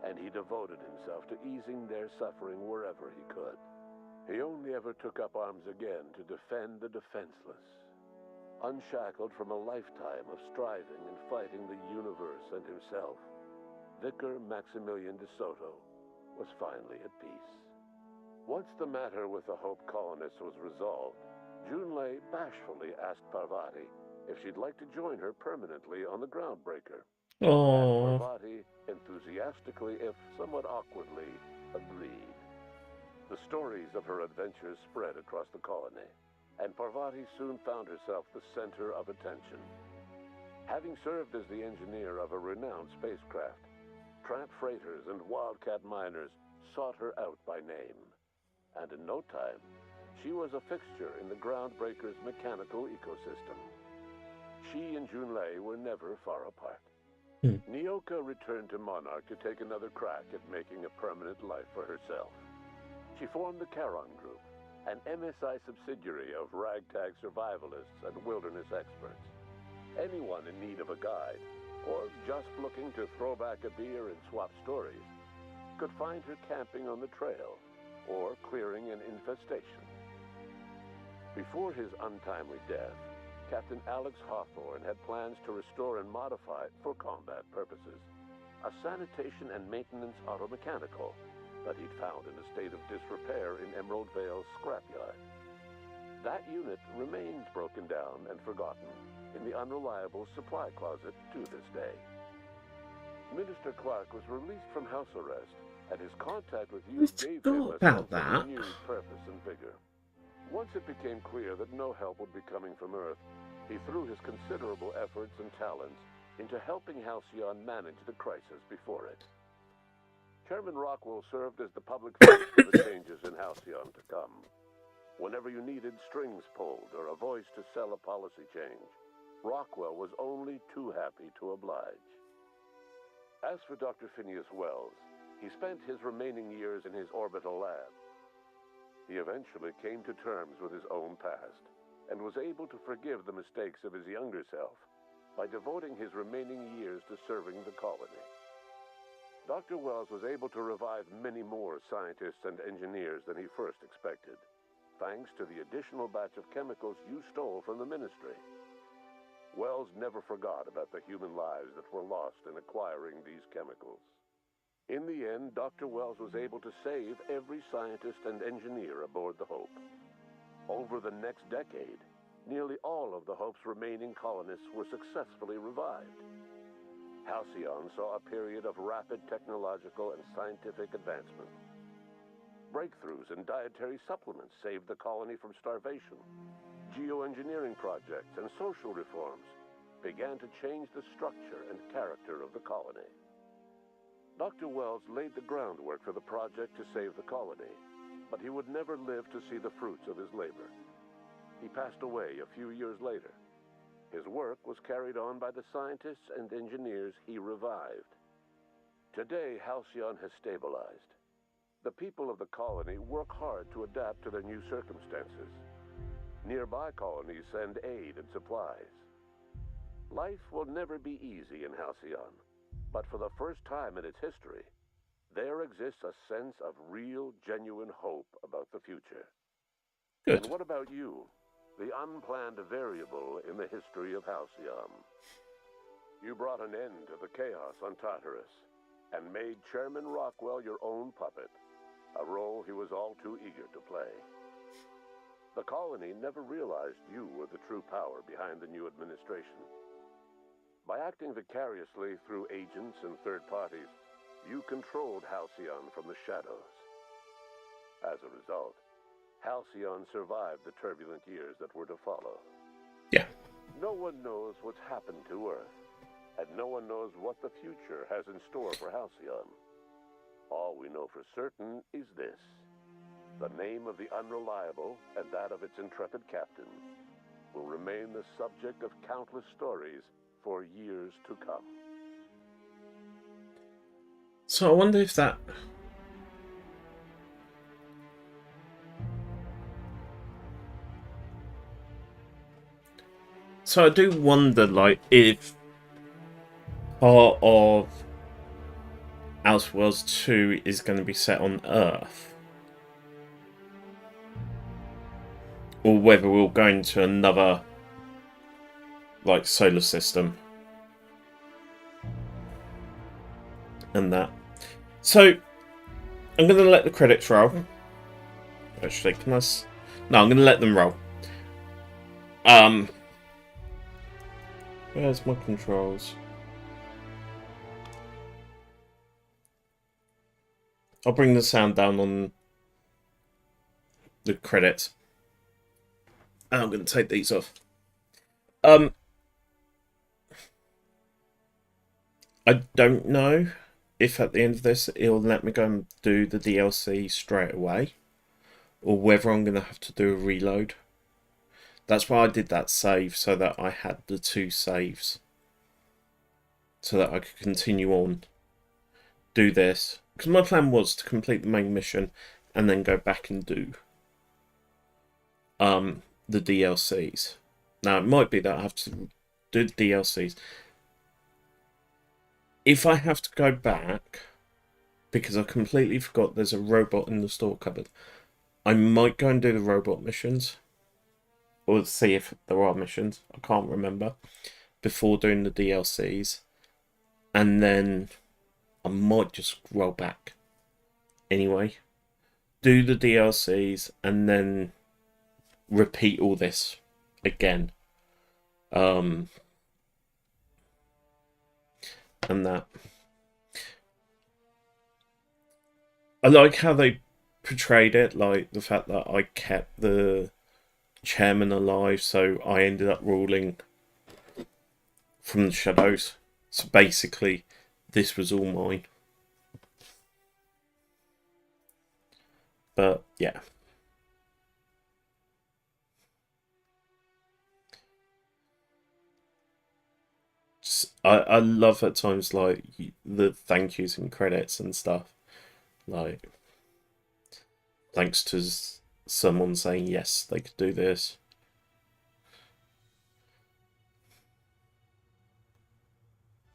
and he devoted himself to easing their suffering wherever he could. He only ever took up arms again to defend the defenseless. Unshackled from a lifetime of striving and fighting the universe and himself, Vicar Maximilian de Soto was finally at peace. Once the matter with the Hope colonists was resolved, Junlei bashfully asked Parvati if she'd like to join her permanently on the Groundbreaker. Oh. And Parvati enthusiastically, if somewhat awkwardly, agreed. The stories of her adventures spread across the colony, and Parvati soon found herself the center of attention. Having served as the engineer of a renowned spacecraft, tramp freighters and wildcat miners sought her out by name. And in no time, she was a fixture in the Groundbreaker's mechanical ecosystem. She and Junlei were never far apart. Nyoka returned to Monarch to take another crack at making a permanent life for herself. She formed the Charon Group, an MSI subsidiary of ragtag survivalists and wilderness experts. Anyone in need of a guide, or just looking to throw back a beer and swap stories, could find her camping on the trail, or clearing an infestation. Before his untimely death, Captain Alex Hawthorne had plans to restore and modify, for combat purposes, a sanitation and maintenance automechanical that he'd found in a state of disrepair in Emerald Vale's scrapyard. That unit remains broken down and forgotten in the unreliable supply closet to this day. Minister Clark was released from house arrest, and his contact with you gave him a sense of renewed purpose and vigor. Once it became clear that no help would be coming from Earth, he threw his considerable efforts and talents into helping Halcyon manage the crisis before it. Chairman Rockwell served as the public face for the changes in Halcyon to come. Whenever you needed strings pulled or a voice to sell a policy change, Rockwell was only too happy to oblige. As for Dr. Phineas Wells, he spent his remaining years in his orbital lab. He eventually came to terms with his own past, and was able to forgive the mistakes of his younger self by devoting his remaining years to serving the colony. Dr. Wells was able to revive many more scientists and engineers than he first expected, thanks to the additional batch of chemicals you stole from the Ministry. Wells never forgot about the human lives that were lost in acquiring these chemicals. In the end, Dr. Wells was able to save every scientist and engineer aboard the Hope. Over the next decade, nearly all of the Hope's remaining colonists were successfully revived. Halcyon saw a period of rapid technological and scientific advancement. Breakthroughs in dietary supplements saved the colony from starvation. Geoengineering projects and social reforms began to change the structure and character of the colony. Dr. Wells laid the groundwork for the project to save the colony, but he would never live to see the fruits of his labor. He passed away a few years later. His work was carried on by the scientists and engineers he revived. Today, Halcyon has stabilized. The people of the colony work hard to adapt to their new circumstances. Nearby colonies send aid and supplies. Life will never be easy in Halcyon, but for the first time in its history, there exists a sense of real, genuine hope about the future. Good. And what about you, the unplanned variable in the history of Halcyon? You brought an end to the chaos on Tartarus, and made Chairman Rockwell your own puppet, a role he was all too eager to play. The colony never realized you were the true power behind the new administration. By acting vicariously through agents and third parties, you controlled Halcyon from the shadows. As a result, Halcyon survived the turbulent years that were to follow. Yeah. No one knows what's happened to Earth, and no one knows what the future has in store for Halcyon. All we know for certain is this: the name of the Unreliable and that of its intrepid captain will remain the subject of countless stories for years to come. So I wonder if that... So I do wonder, like, if part of Outer Worlds 2 is going to be set on Earth. Or whether we'll go into another, like, solar system. And that. So, I'm going to let the credits roll. Actually, can I... No, I'm going to let them roll. Where's my controls? I'll bring the sound down on the credits. And I'm going to take these off. I don't know if at the end of this it'll let me go and do the DLC straight away, or whether I'm going to have to do a reload. That's why I did that save, so that I had the 2 saves, so that I could continue on, do this. Because my plan was to complete the main mission and then go back and do the DLCs. Now, it might be that I have to do the DLCs. If I have to go back, because I completely forgot there's a robot in the store cupboard, I might go and do the robot missions. Or see if there are missions. I can't remember. Before doing the DLCs. And then I might just roll back. Anyway. Do the DLCs and then repeat all this again. And that. I like how they portrayed it, like the fact that I kept the chairman alive, so I ended up ruling from the shadows. So basically, this was all mine. But yeah. I love at times like the thank yous and credits and stuff. Like, thanks to someone saying yes, they could do this.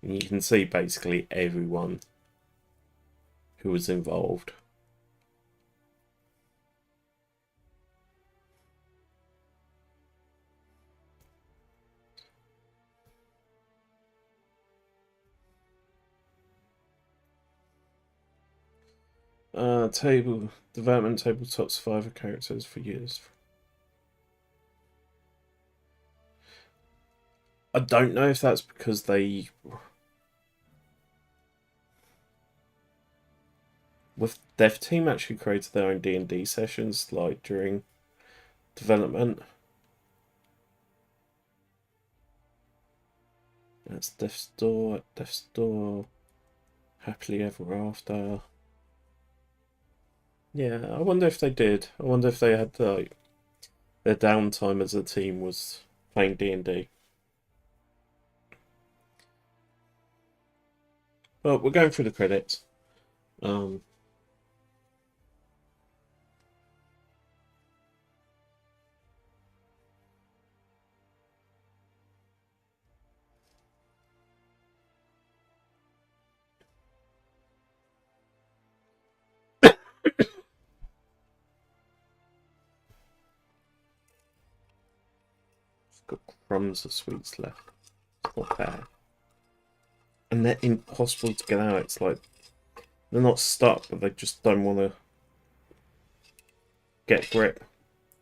And you can see basically everyone who was involved. Development tabletop survivor characters for years. I don't know if that's because they... With Dev Team actually created their own D&D sessions, like, during development. That's Death's Door, Happily Ever After. Yeah, I wonder if they did. I wonder if they had, like, their downtime as a team was playing D&D. Well, we're going through the credits. Got crumbs of sweets left. It's not bad. And they're impossible to get out. It's like they're not stuck, but they just don't want to get grip.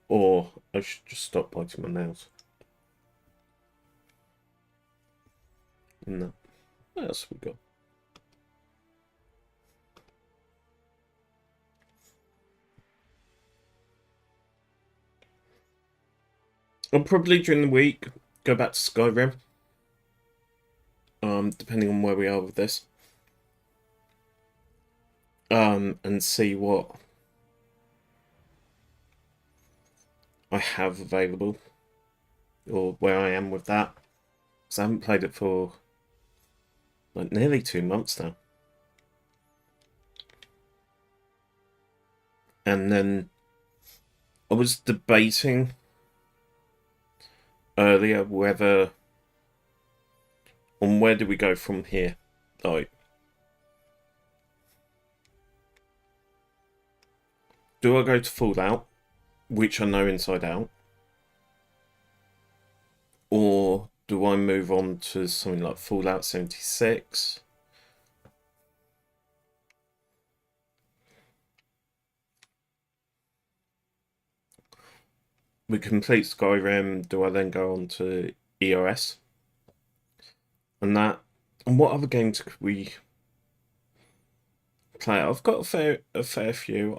Or I should just stop biting my nails. No. What else have we got? I'll probably during the week go back to Skyrim. Depending on where we are with this. And see what I have available. Or where I am with that. Because I haven't played it for like nearly 2 months now. And then I was debating earlier whether on where do we go from here. Like, do I go to Fallout, which I know inside out, or do I move on to something like Fallout 76? we complete Skyrim, do I then go on to EOS? And what other games could we play? I've got a fair few.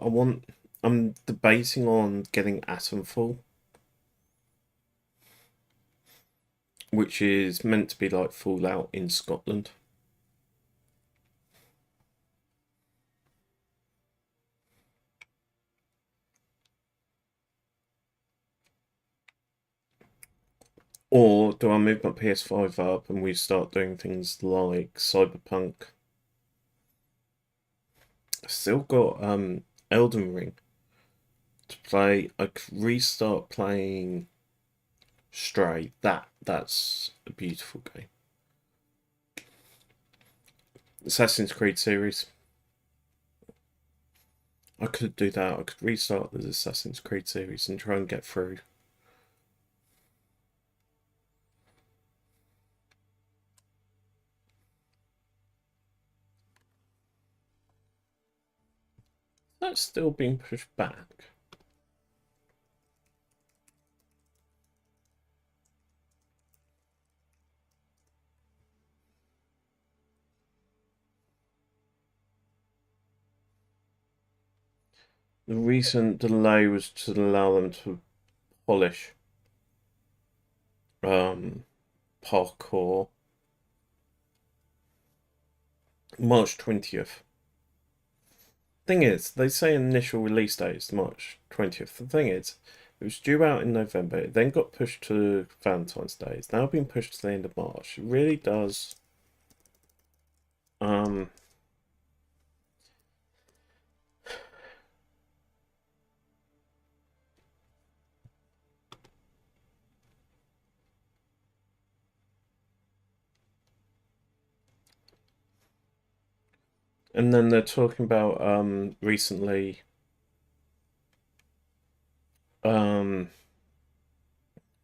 I'm debating on getting Atomfall, which is meant to be like Fallout in Scotland. Or do I move my PS5 up and we start doing things like Cyberpunk? I've still got Elden Ring to play. I could restart playing Stray. That's a beautiful game. Assassin's Creed series. I could do that. I could restart the Assassin's Creed series and try and get through. That's still being pushed back. The recent delay was to allow them to polish parkour. March 20th. Thing is, they say initial release date is March 20th. The thing is, it was due out in November, it then got pushed to Valentine's Day. It's now been pushed to the end of March. It really does and then they're talking about recently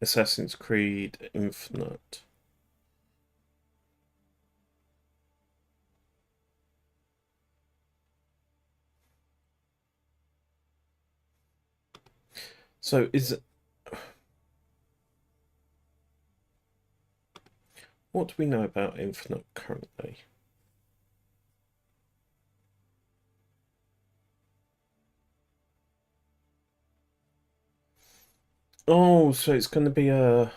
Assassin's Creed Infinite. So what do we know about Infinite currently? Oh, so it's going to be a...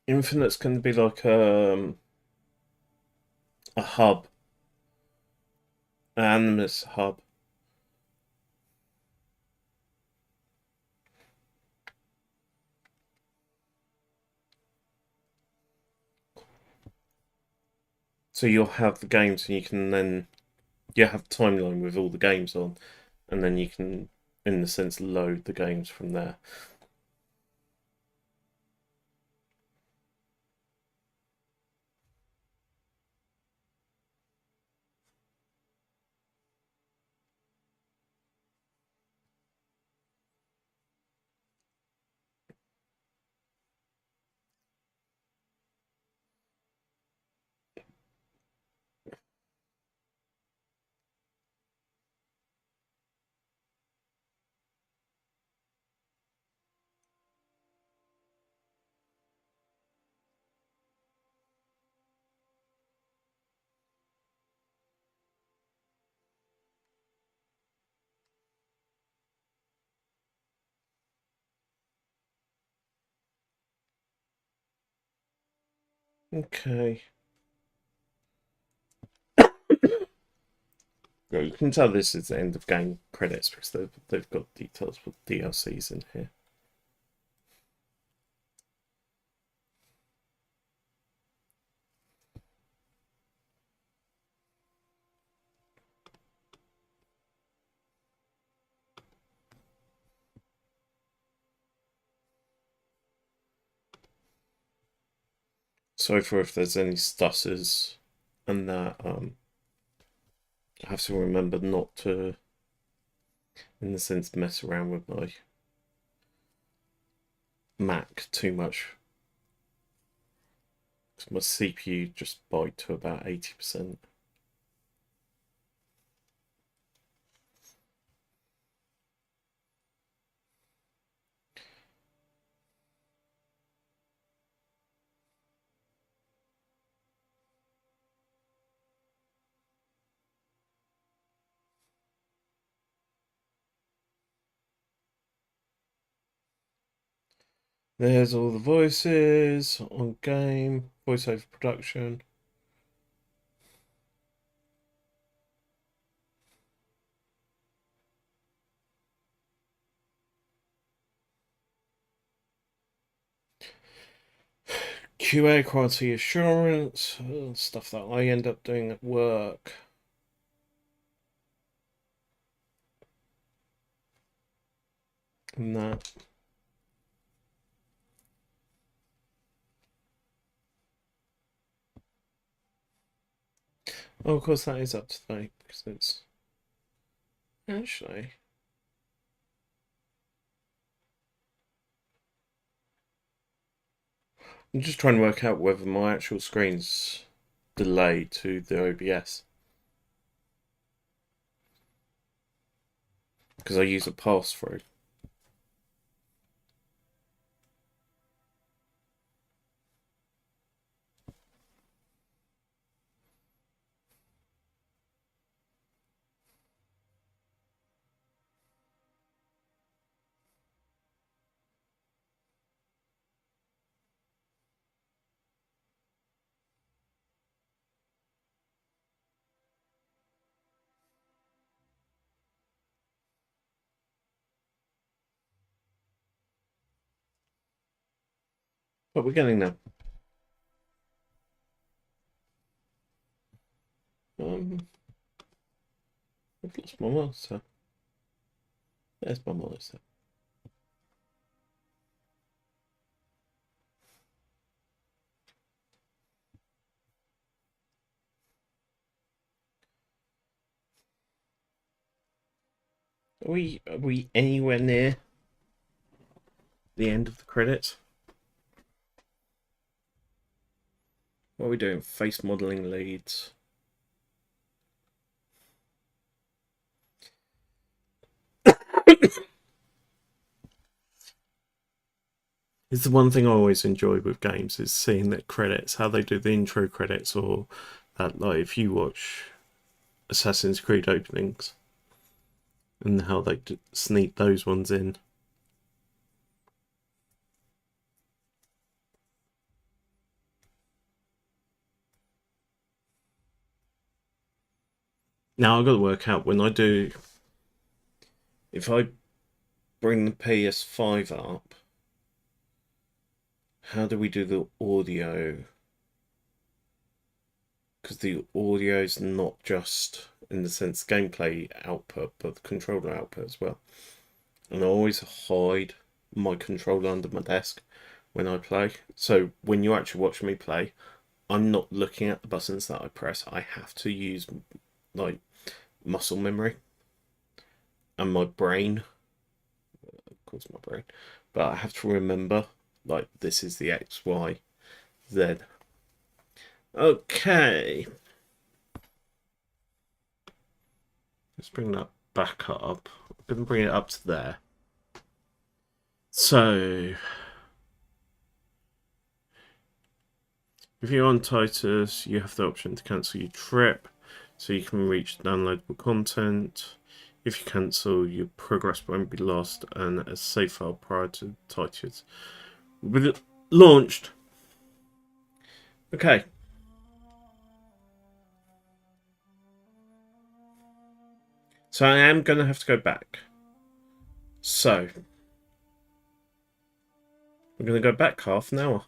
Infinite's going to be like a hub. An Animus hub. So you'll have the games and you can then... You have a timeline with all the games on. And then you can, in the sense, load the games from there. Okay. You can tell this is the end of game credits because they've got details with DLCs in here. Sorry for if there's any stutters and that. I have to remember not to, in the sense, mess around with my Mac too much. My CPU just bite to about 80%. There's all the voices on game, voiceover production. QA, quality assurance, stuff that I end up doing at work. And that. Oh, of course, that is up to date because it's actually. I'm just trying to work out whether my actual screen's delayed to the OBS. Because I use a pass-through. But we're getting there. I've lost my mouse. There's my mouse. Are we anywhere near the end of the credits? What are we doing? Face modeling leads. It's the one thing I always enjoy with games is seeing the credits, how they do the intro credits, or that, like, if you watch Assassin's Creed openings and how they sneak those ones in. Now I've got to work out when I do, if I bring the PS5 up, how do we do the audio? Because the audio is not just, in the sense, gameplay output, but the controller output as well. And I always hide my controller under my desk when I play. So when you actually watch me play, I'm not looking at the buttons that I press. I have to use, like, muscle memory and my brain. Of course, my brain. But I have to remember, like, this is the X, Y, Z. Okay. Let's bring that back up. I'm going to bring it up to there. So, if you're on Titus, you have the option to cancel your trip, so you can reach downloadable content. If you cancel, your progress won't be lost, and a save file prior to Titus will be launched. Okay. So I am going to have to go back. So, we're going to go back half an hour.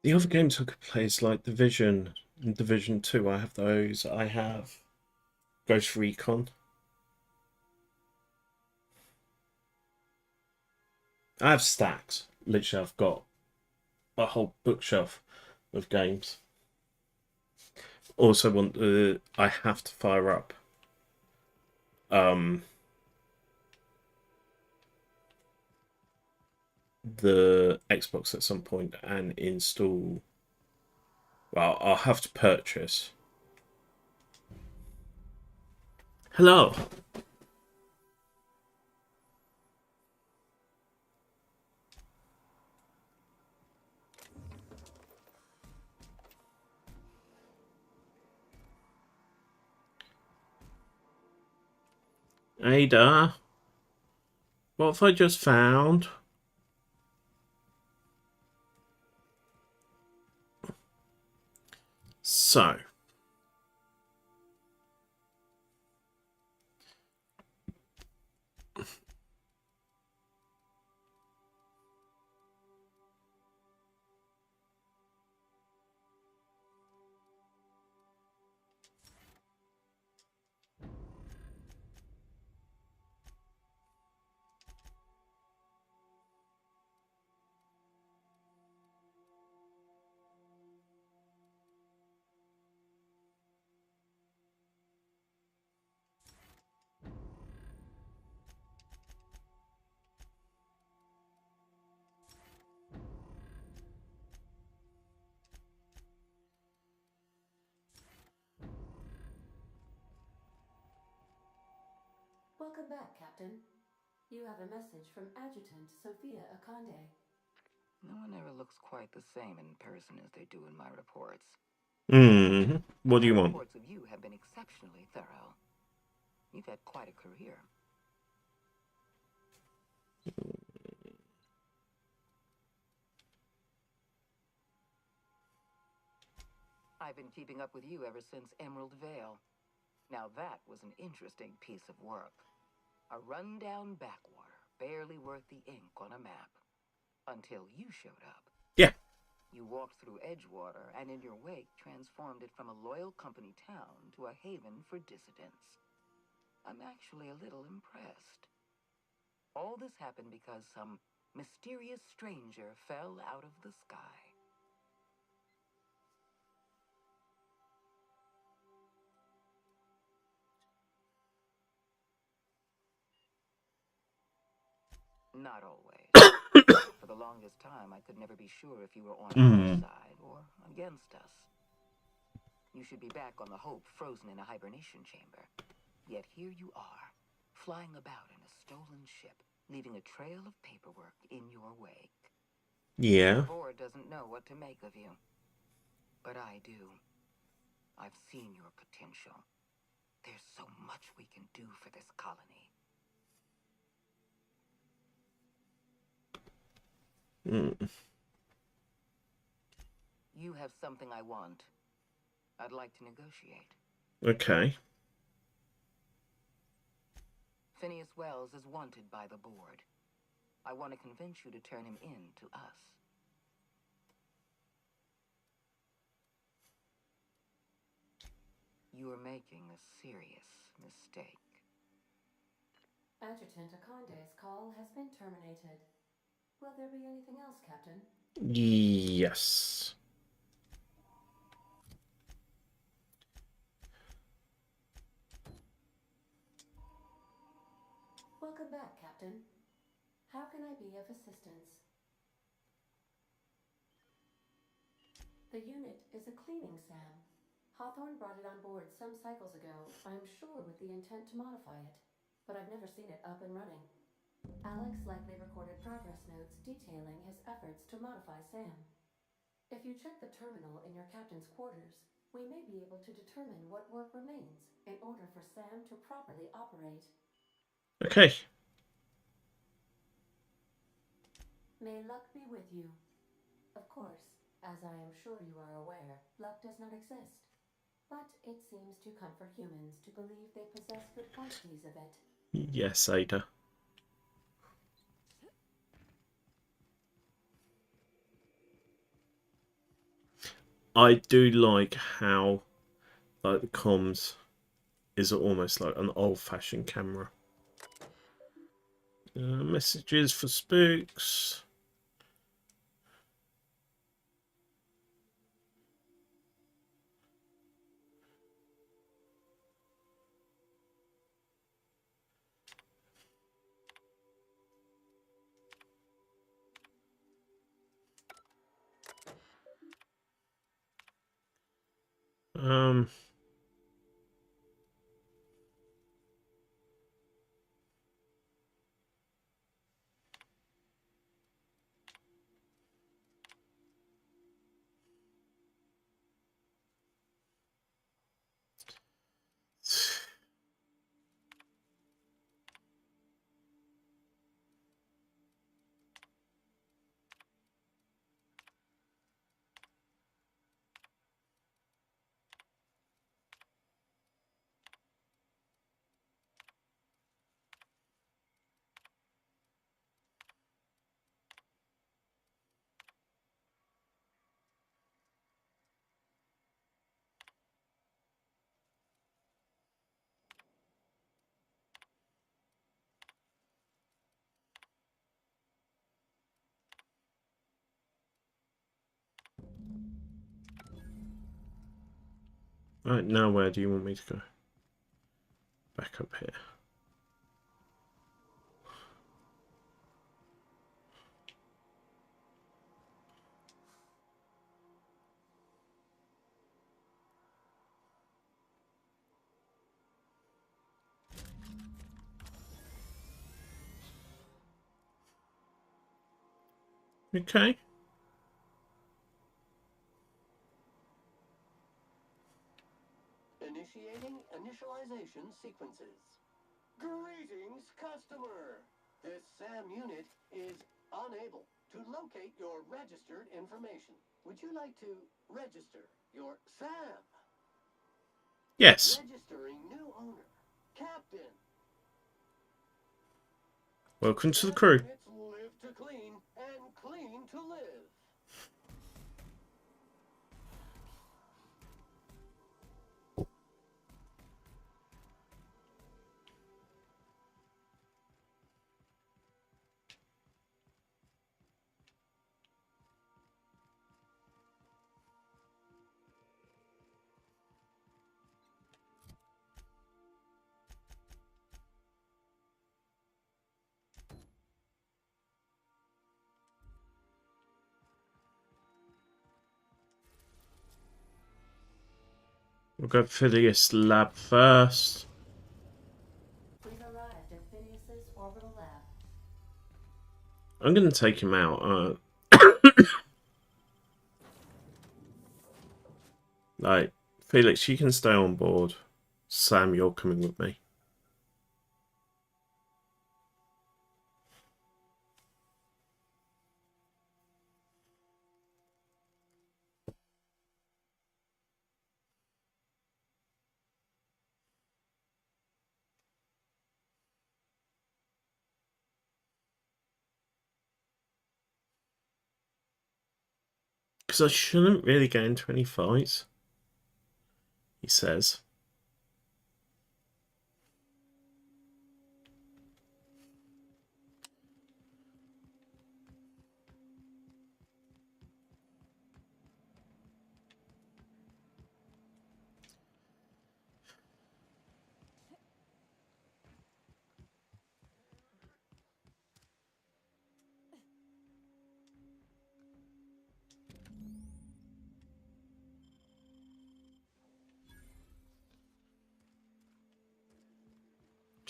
The other games I could play is like Division and Division 2. I have those. I have Ghost Recon. I have stacks. Literally, I've got a whole bookshelf of games. Also want I have to fire up the Xbox at some point and install. Well, I'll have to purchase. Hello. Ada, what have I just found? So. Welcome back, Captain. You have a message from Adjutant Sophia Akande. No one ever looks quite the same in person as they do in my reports. What do you want? Reports of you have been exceptionally thorough. You've had quite a career. I've been keeping up with you ever since Emerald Vale. Now that was an interesting piece of work. A rundown backwater, barely worth the ink on a map. Until you showed up. Yeah. You walked through Edgewater and in your wake transformed it from a loyal company town to a haven for dissidents. I'm actually a little impressed. All this happened because some mysterious stranger fell out of the sky. Not always. For the longest time, I could never be sure if you were on our side or against us. You should be back on the Hope, frozen in a hibernation chamber. Yet here you are, flying about in a stolen ship, leaving a trail of paperwork in your wake. Yeah. The board doesn't know what to make of you. But I do. I've seen your potential. There's so much we can do for this colony. You have something I want. I'd like to negotiate. Okay. Phineas Wells is wanted by the board. I want to convince you to turn him in to us. You are making a serious mistake. Adjutant Akande's call has been terminated. Will there be anything else, Captain? Yes. Welcome back, Captain. How can I be of assistance? The unit is a cleaning SAM. Hawthorne brought it on board some cycles ago, I'm sure with the intent to modify it. But I've never seen it up and running. Alex likely recorded progress notes detailing his efforts to modify SAM. If you check the terminal in your captain's quarters, we may be able to determine what work remains in order for SAM to properly operate. Okay. May luck be with you. Of course, as I am sure you are aware, luck does not exist. But it seems to comfort humans to believe they possess good quantities of it. Yes, Ada. I do like how like the comms is almost like an old-fashioned camera. Messages for spooks. Um. Right, now where do you want me to go? Back up here. Okay. Initiating initialization sequences. Greetings, customer! This SAM unit is unable to locate your registered information. Would you like to register your SAM? Yes. Registering new owner, Captain. Welcome to the crew. Units live to clean and clean to live. We'll go for this lab first. We've arrived at Phineas's orbital lab. I'm going to take him out. Like, Felix, you can stay on board. Sam, you're coming with me. Because I shouldn't really get into any fights, he says.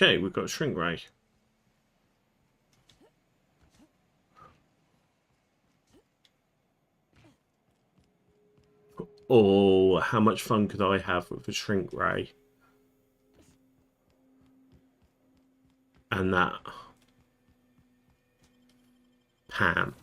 Okay, we've got Shrink Ray. Oh, how much fun could I have with a Shrink Ray? And that Pam.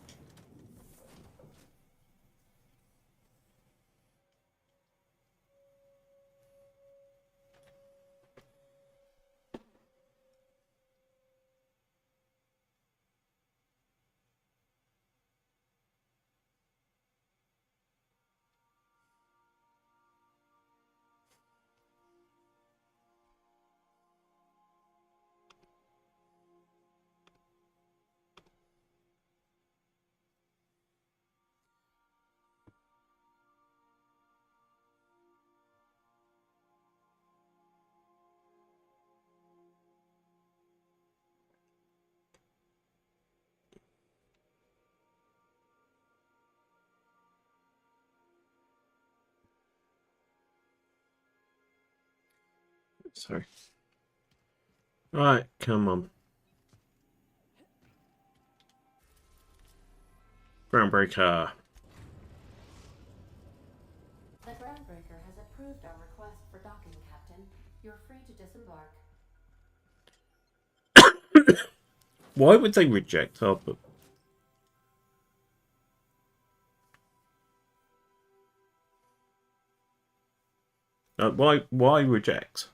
Sorry. Right, come on. Groundbreaker. The Groundbreaker has approved our request for docking, Captain. You're free to disembark. Why would they reject our book? Why reject?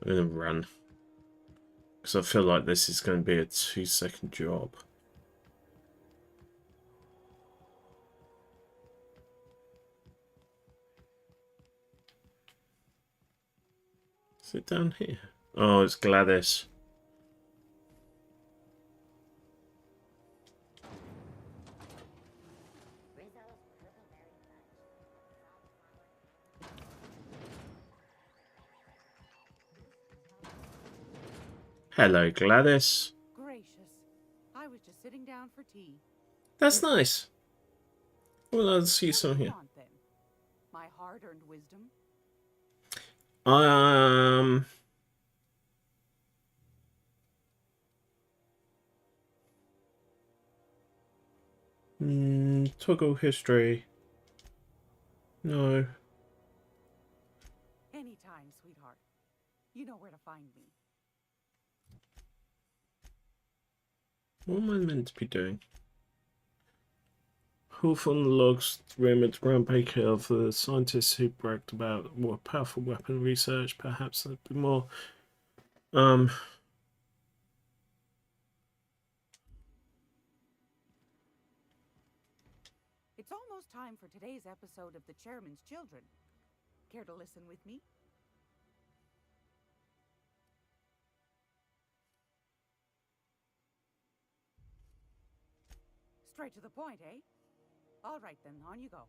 I'm gonna run. Because I feel like this is going to be a 2-second job. Is it down here? Oh, it's Gladys. Hello, Gladys. Gracious. I was just sitting down for tea. That's nice. Well, I'll see some here. Want, then? My hard-earned wisdom? Toggle history. No. Anytime, sweetheart. You know where to find me. What am I meant to be doing? Hawthorne logs rumored groundbreaker of the scientists who bragged about what powerful weapon research. Perhaps there'd be more. It's almost time for today's episode of The Chairman's Children. Care to listen with me? Straight to the point, eh? All right then, on you go.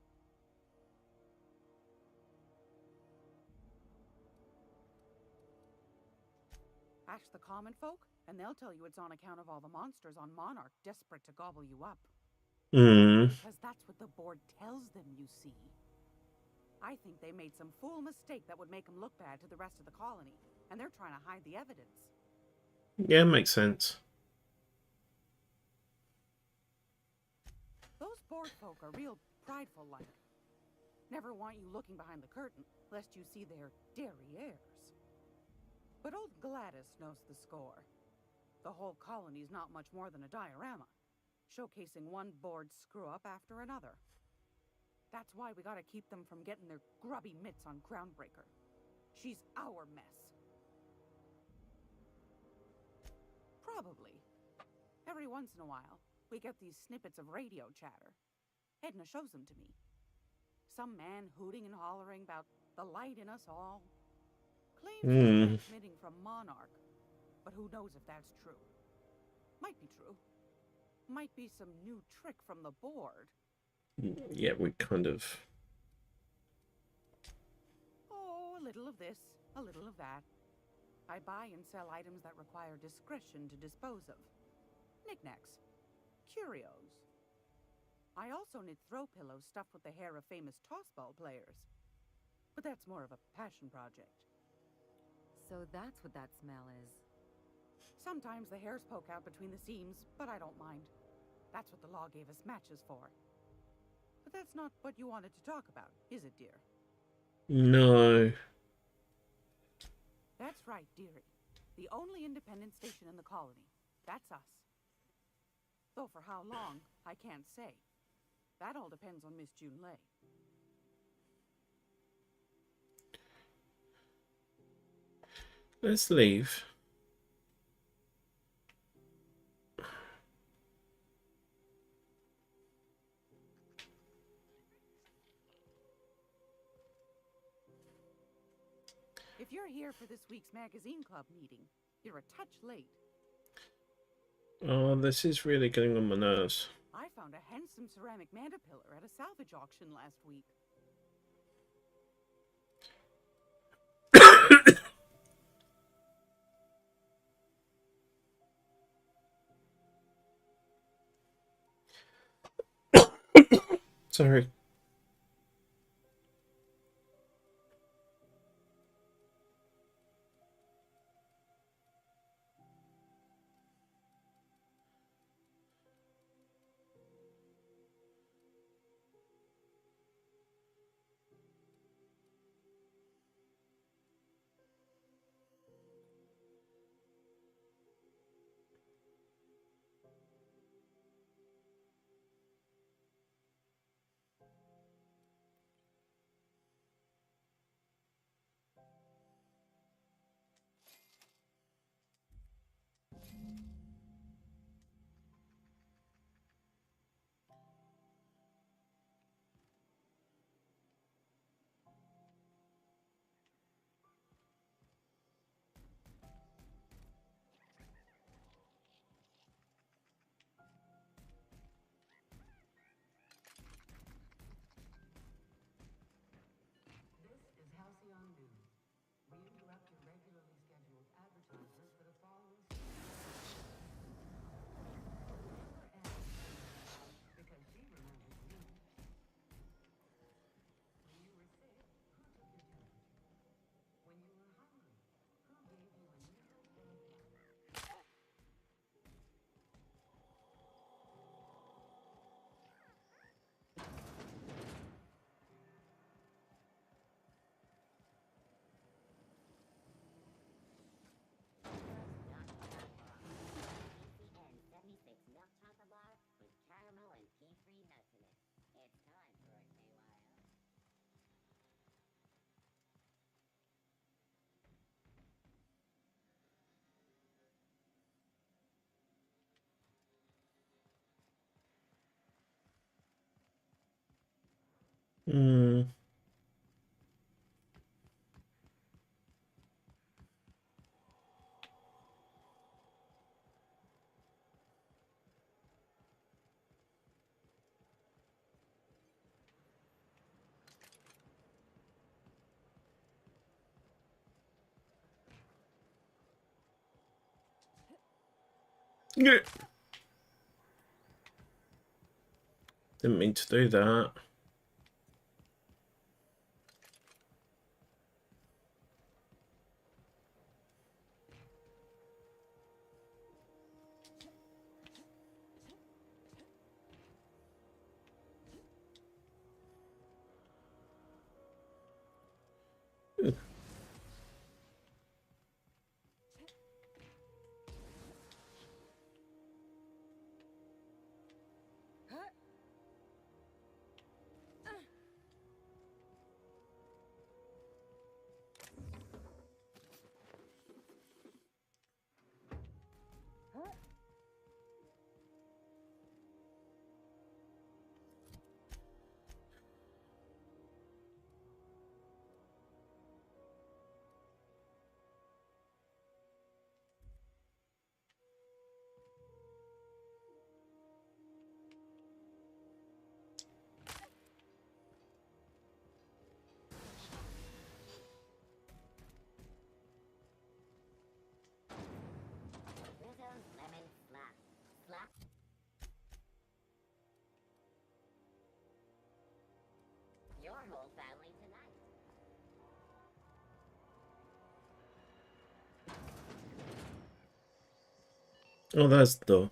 Ask the common folk, and they'll tell you it's on account of all the monsters on Monarch desperate to gobble you up. Because that's what the board tells them, you see. I think they made some fool mistake that would make them look bad to the rest of the colony, and they're trying to hide the evidence. Yeah, makes sense. Those board folk are real prideful like. Never want you looking behind the curtain, lest you see their derrieres. But old Gladys knows the score. The whole colony's not much more than a diorama, showcasing one board screw-up after another. That's why we gotta keep them from getting their grubby mitts on Groundbreaker. She's our mess. Probably. Every once in a while, we get these snippets of radio chatter. Edna shows them to me. Some man hooting and hollering about the light in us all. Claims he's transmitting from Monarch, but who knows if that's true. Might be true. Might be some new trick from the board. Yeah, we kind of... Oh, a little of this, a little of that. I buy and sell items that require discretion to dispose of. Knickknacks. Curios. I also knit throw pillows stuffed with the hair of famous tossball players. But that's more of a passion project. So that's what that smell is. Sometimes the hairs poke out between the seams, but I don't mind. That's what the law gave us matches for. But that's not what you wanted to talk about, is it, dear? No. That's right, dearie. The only independent station in the colony. That's us. Though for how long, I can't say. That all depends on Miss June Lay. Let's leave. If you're here for this week's magazine club meeting, you're a touch late. Oh, this is really getting on my nerves. I found a handsome ceramic mandapillar at a salvage auction last week. Sorry. This is Halcyon News. We interrupt your regularly scheduled advertisements for the following because she remembers me. When you were sick, who took your temperature? When you were hungry, who gave you a nickel and dime? Milk chocolate bar with caramel and tea-free nuts in it. It's time for a KYO. Hmm. Yeah. Didn't mean to do that. Rizzo's lemon slap. Slap. Your whole family tonight. Oh, that's the door.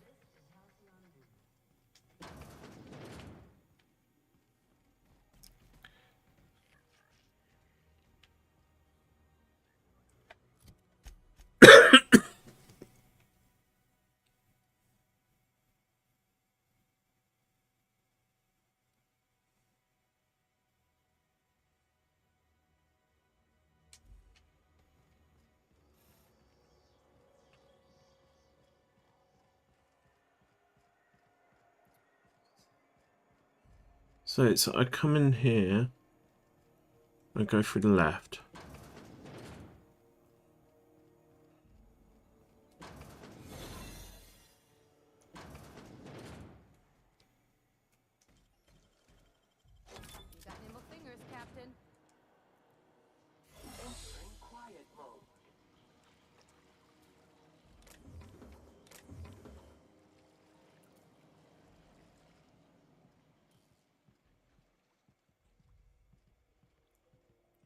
So it's I come in here. I go through the left. You got nimble fingers, Captain. Entering quiet mode.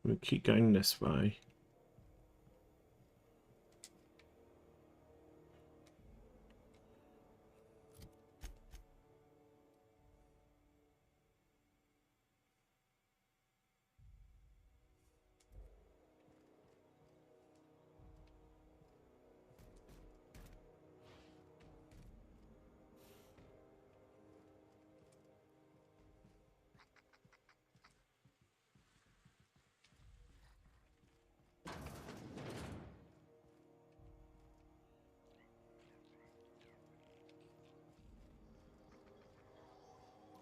We keep going this way.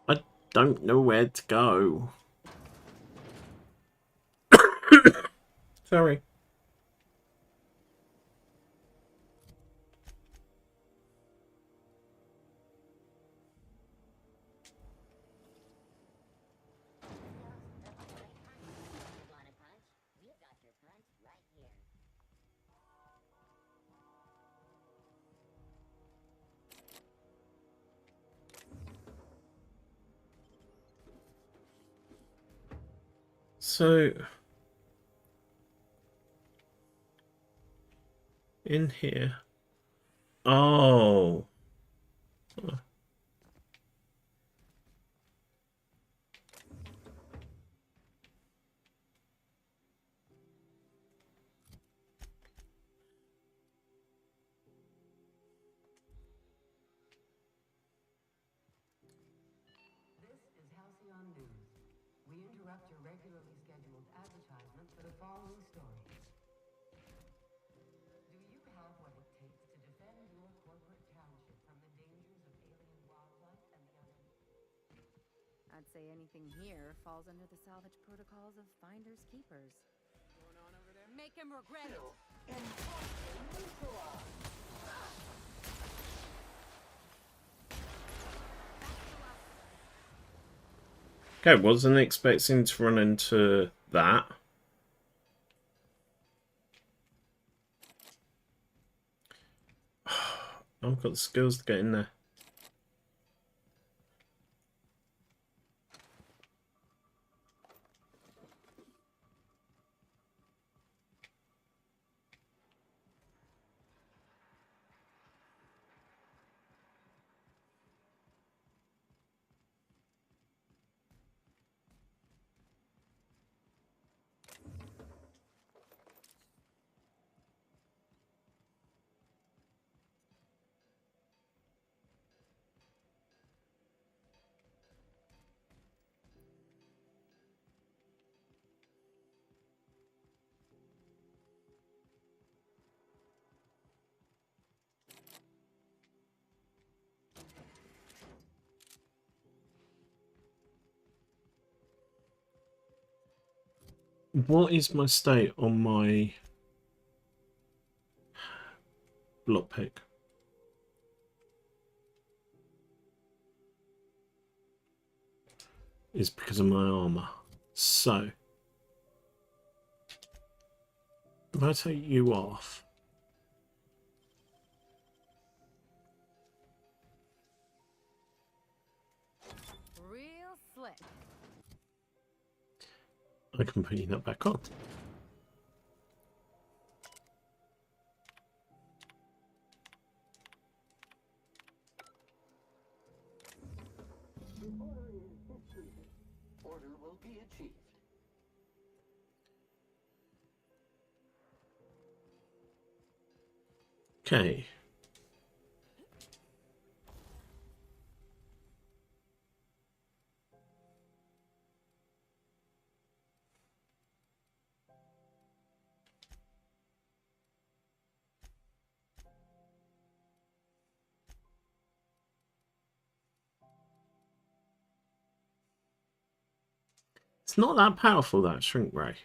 I don't know where to go. Sorry. Want a punch? You got your punch right here. So in here. Oh. This is Halcyon News. We interrupt your regularly scheduled advertisement for the following story. Do you have what it takes to defend your corporate township from the dangers of alien wildlife and the other? I'd say anything here falls under the salvage protocols of finders keepers. Going on over there? Make him regret it. Okay, wasn't expecting to run into that. I've got the skills to get in there. What is my state on my lockpick? Is because of my armor. So, if I take you off, Real slick. I can put you that back on. Order will be achieved. Okay. It's not that powerful, that shrink ray.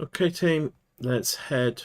Okay, team, let's head.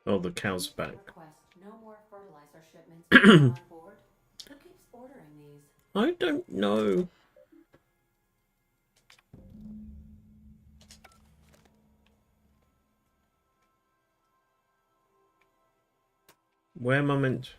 Oh, the cow's back. No more fertilizer shipments on board. Who keeps ordering these? I don't know. Where am I meant?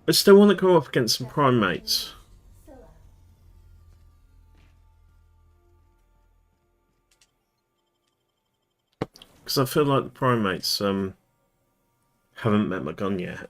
I still want to go up against some primates. Because I feel like the primates haven't met my gun yet.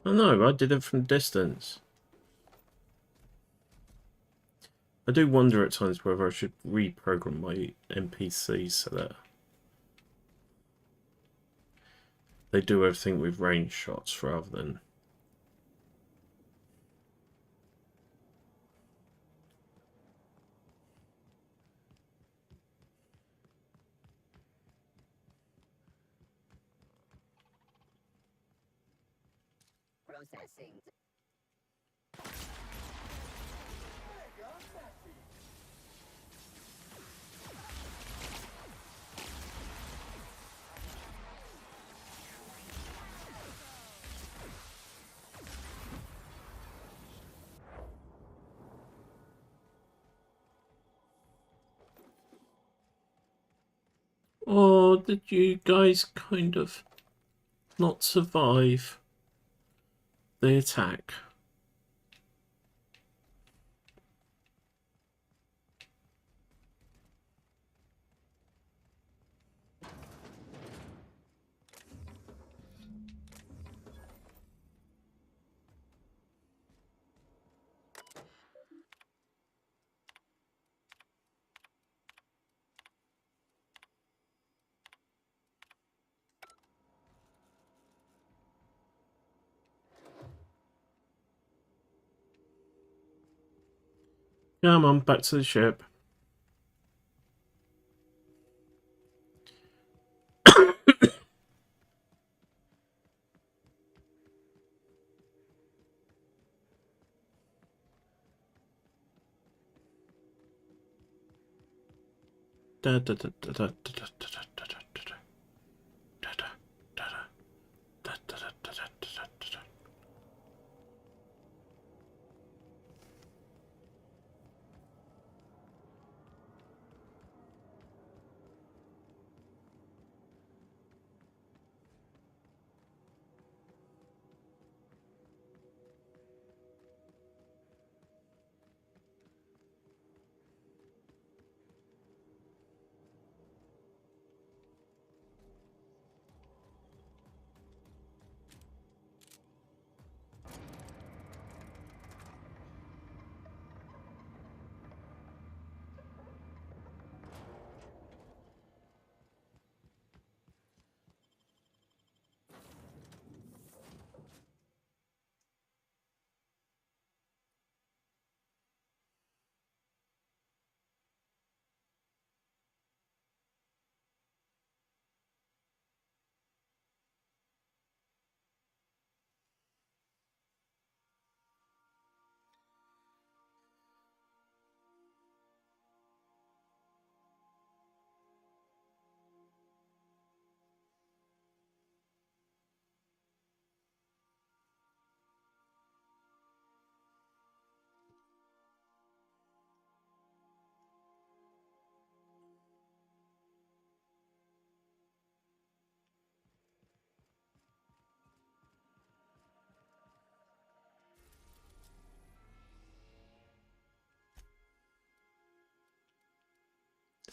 I know, I did it from distance. I do wonder at times whether I should reprogram my NPCs so that they do everything with range shots rather than... Processing. Oh, did you guys kind of not survive the attack? Come on, back to the ship. Da, da, da, da, da, da, da, da, da, da, da.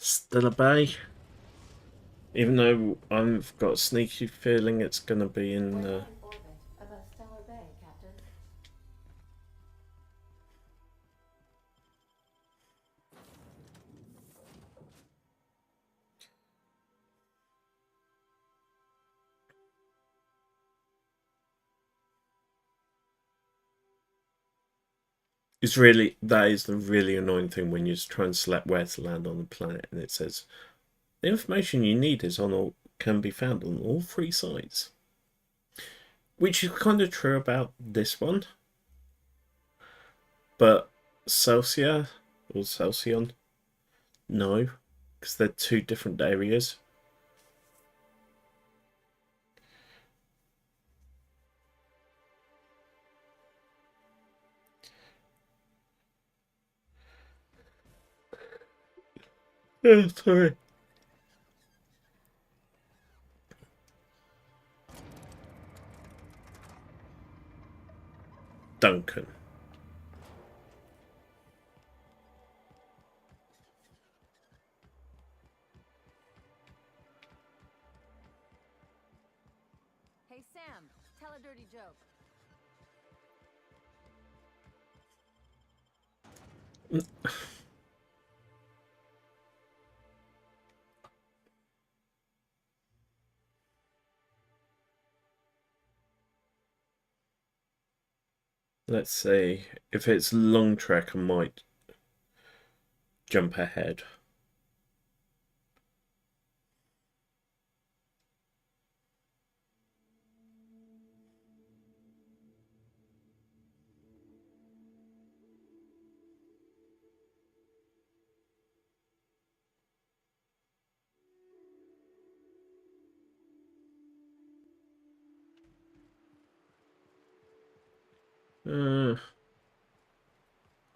Still a bay. Even though I've got a sneaky feeling it's going to be in... We're now in orbit above Stellar Bay, Captain. that is the really annoying thing when you try and select where to land on the planet and it says the information you need can be found on all 3 sites. Which is kind of true about this one. But Celsia or Celsion, no, because they're 2 different areas. Oh, sorry. Duncan. Hey, Sam, tell a dirty joke. Let's see. If it's long trek, I might jump ahead.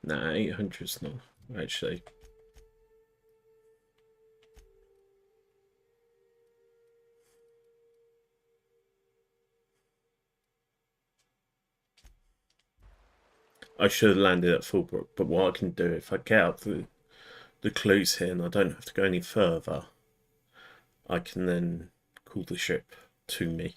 Nah, 800's not, actually. I should have landed at Fullbrook, but what I can do, if I get up the clues here and I don't have to go any further, I can then call the ship to me.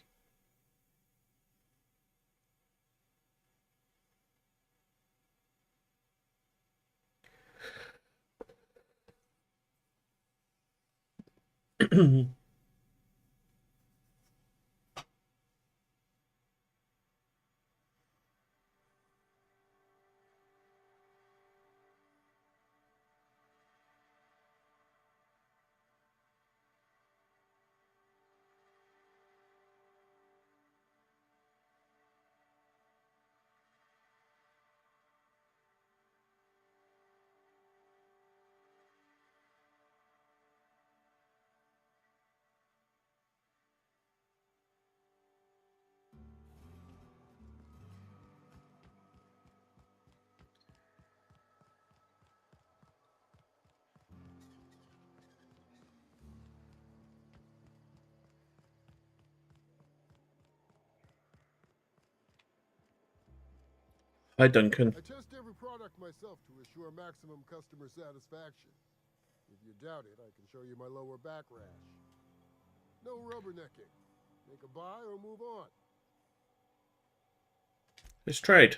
Hi, Duncan. I test every product myself to assure maximum customer satisfaction. If you doubt it, I can show you my lower back rash. No rubbernecking. Make a buy or move on. Let's trade.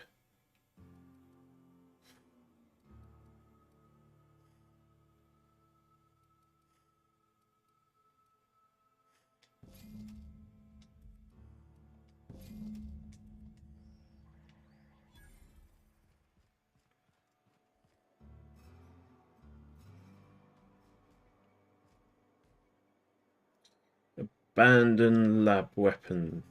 Abandoned lab weapon.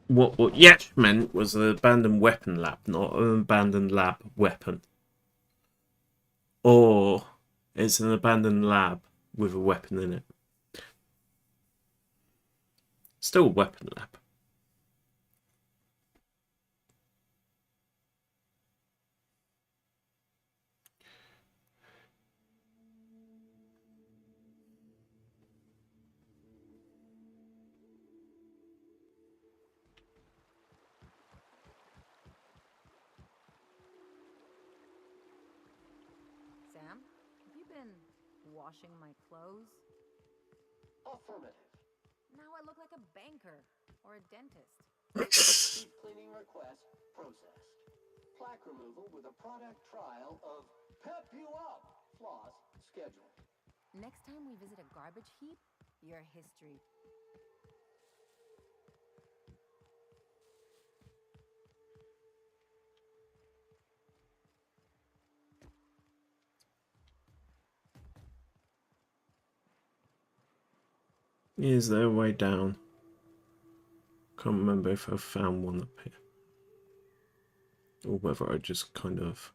What Yash meant was an abandoned weapon lab, not an abandoned lab weapon. Or it's an abandoned lab with a weapon in it. Still a weapon lab. Sam, have you been washing my clothes? Affirmative. Now I look like a banker or a dentist. Deep cleaning request processed. Plaque removal with a product trial of Pep You Up floss scheduled. Next time we visit a garbage heap, your history. Is there a way down? Can't remember if I found one up here. Or whether I just kind of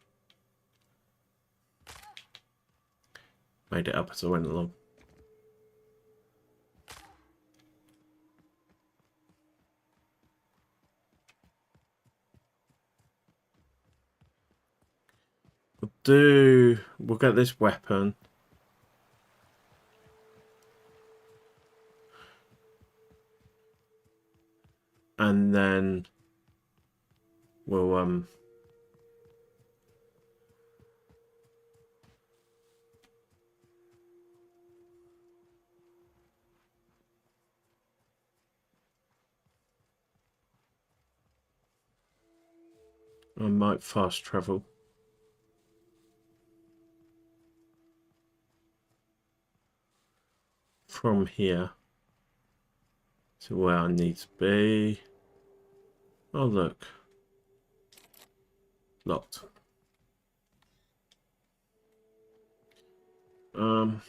made it up as I went along. We'll get this weapon. And then we'll I might fast travel. From here to where I need to be. Oh look. Locked. I've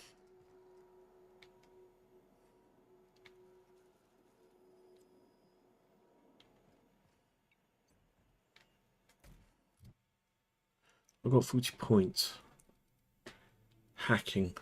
got 40 points. Hacking.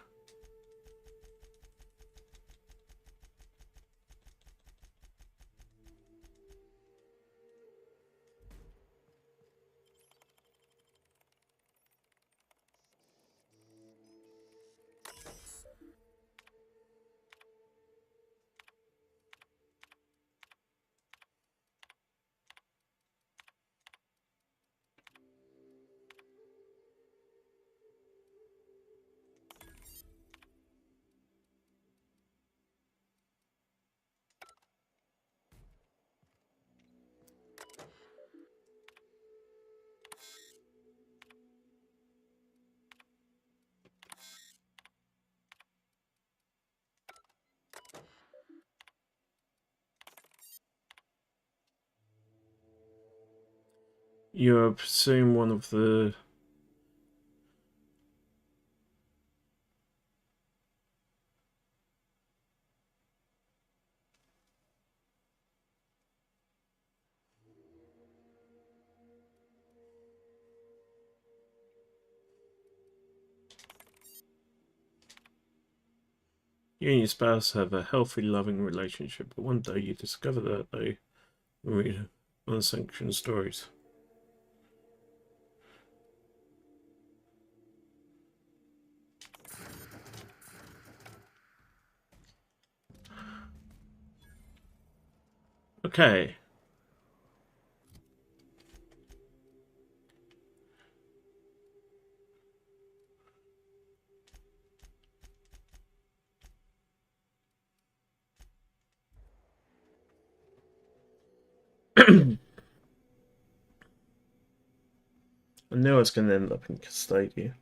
You're pursuing one of the you and your spouse have a healthy, loving relationship, but one day you discover that they read unsanctioned stories. Okay. I knew I was going to end up in Custodia.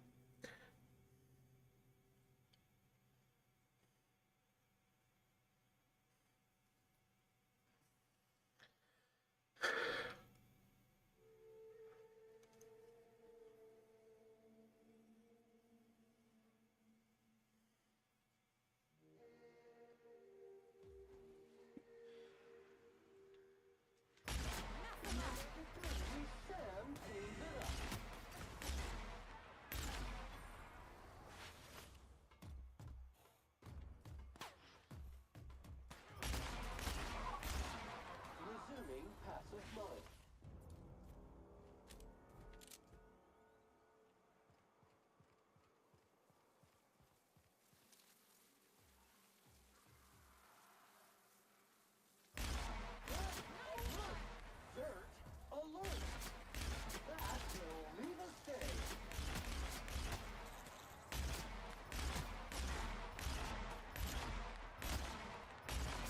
Resuming passive mode. Dirt alert! That will leave a stage.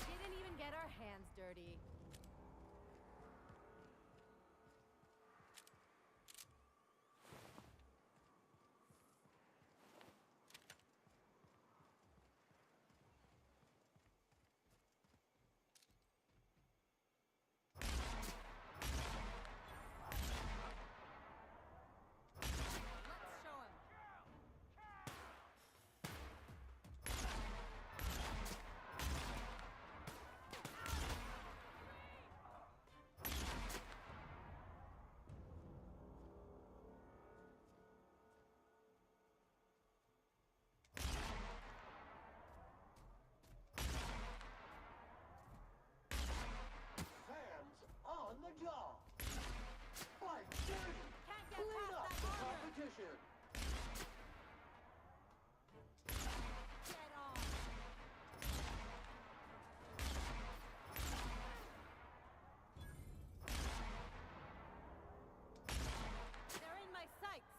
Didn't even get our hands dirty. Sam's on the job. Fight dirty. Clean up the competition. They're in my sights.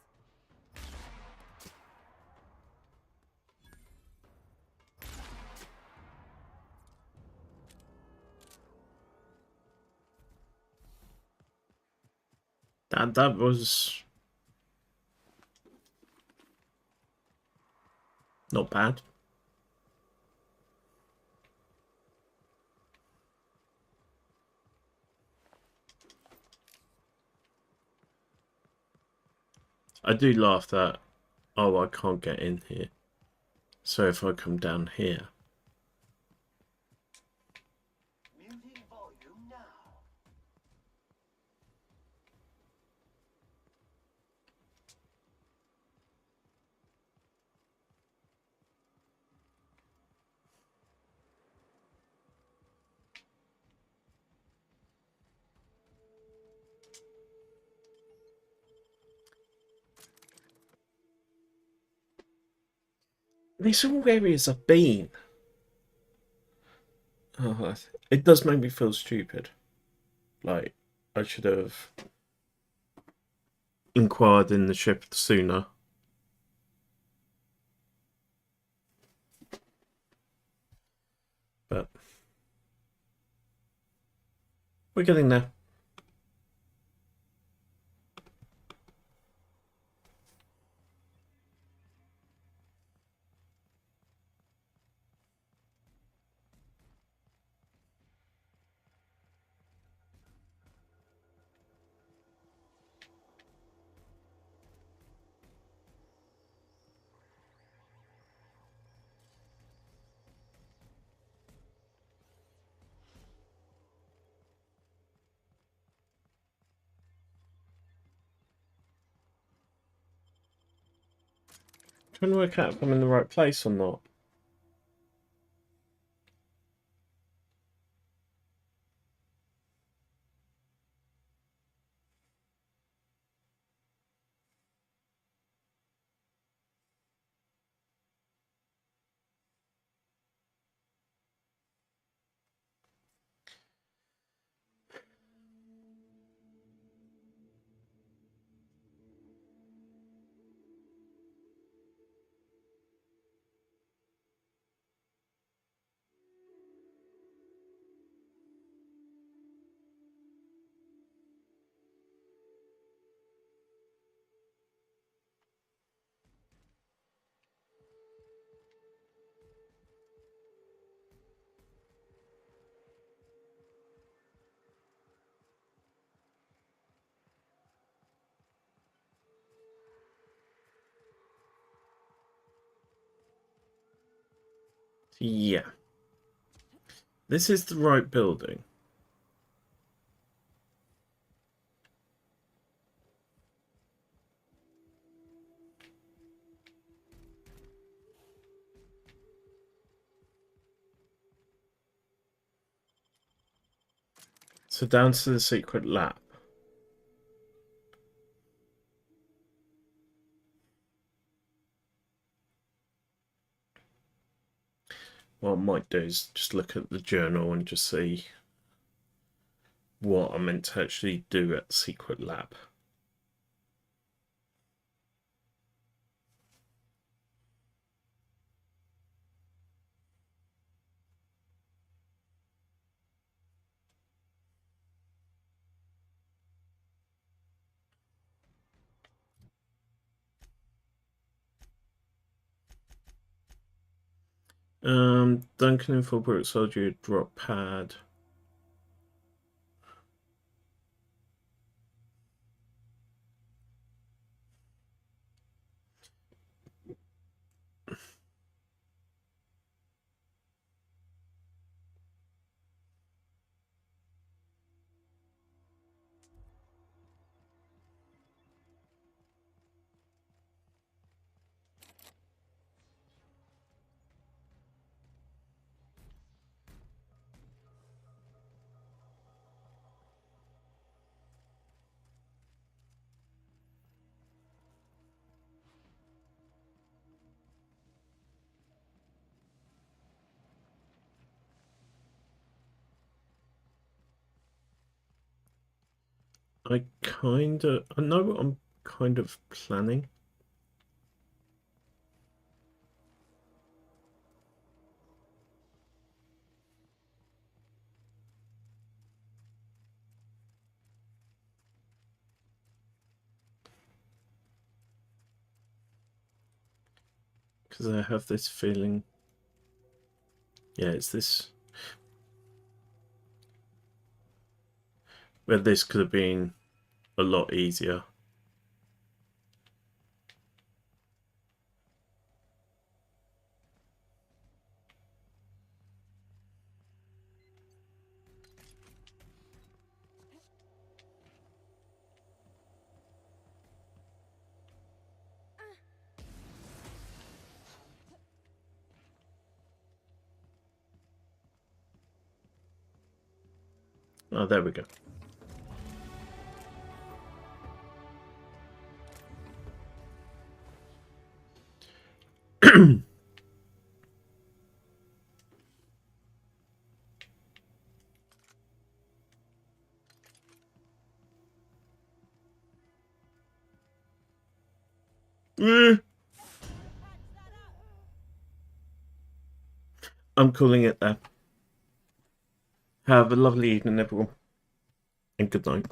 That was not bad. I do laugh that, oh, I can't get in here. So if I come down here. Muting volume now. These are all areas I've been. Oh, it does make me feel stupid. Like, I should have inquired in the ship sooner. But we're getting there. Trying to work out if I'm in the right place or not. Yeah. This is the right building. So down to the secret lab. What I might do is just look at the journal and just see what I meant to actually do at the secret lab. Duncan and Fulbrook Soldier drop pad. I know what I'm kind of planning. Because I have this feeling. Yeah, it's this. Where this could have been a lot easier. Oh, there we go. I'm calling it there. Have a lovely evening, everyone, and good night.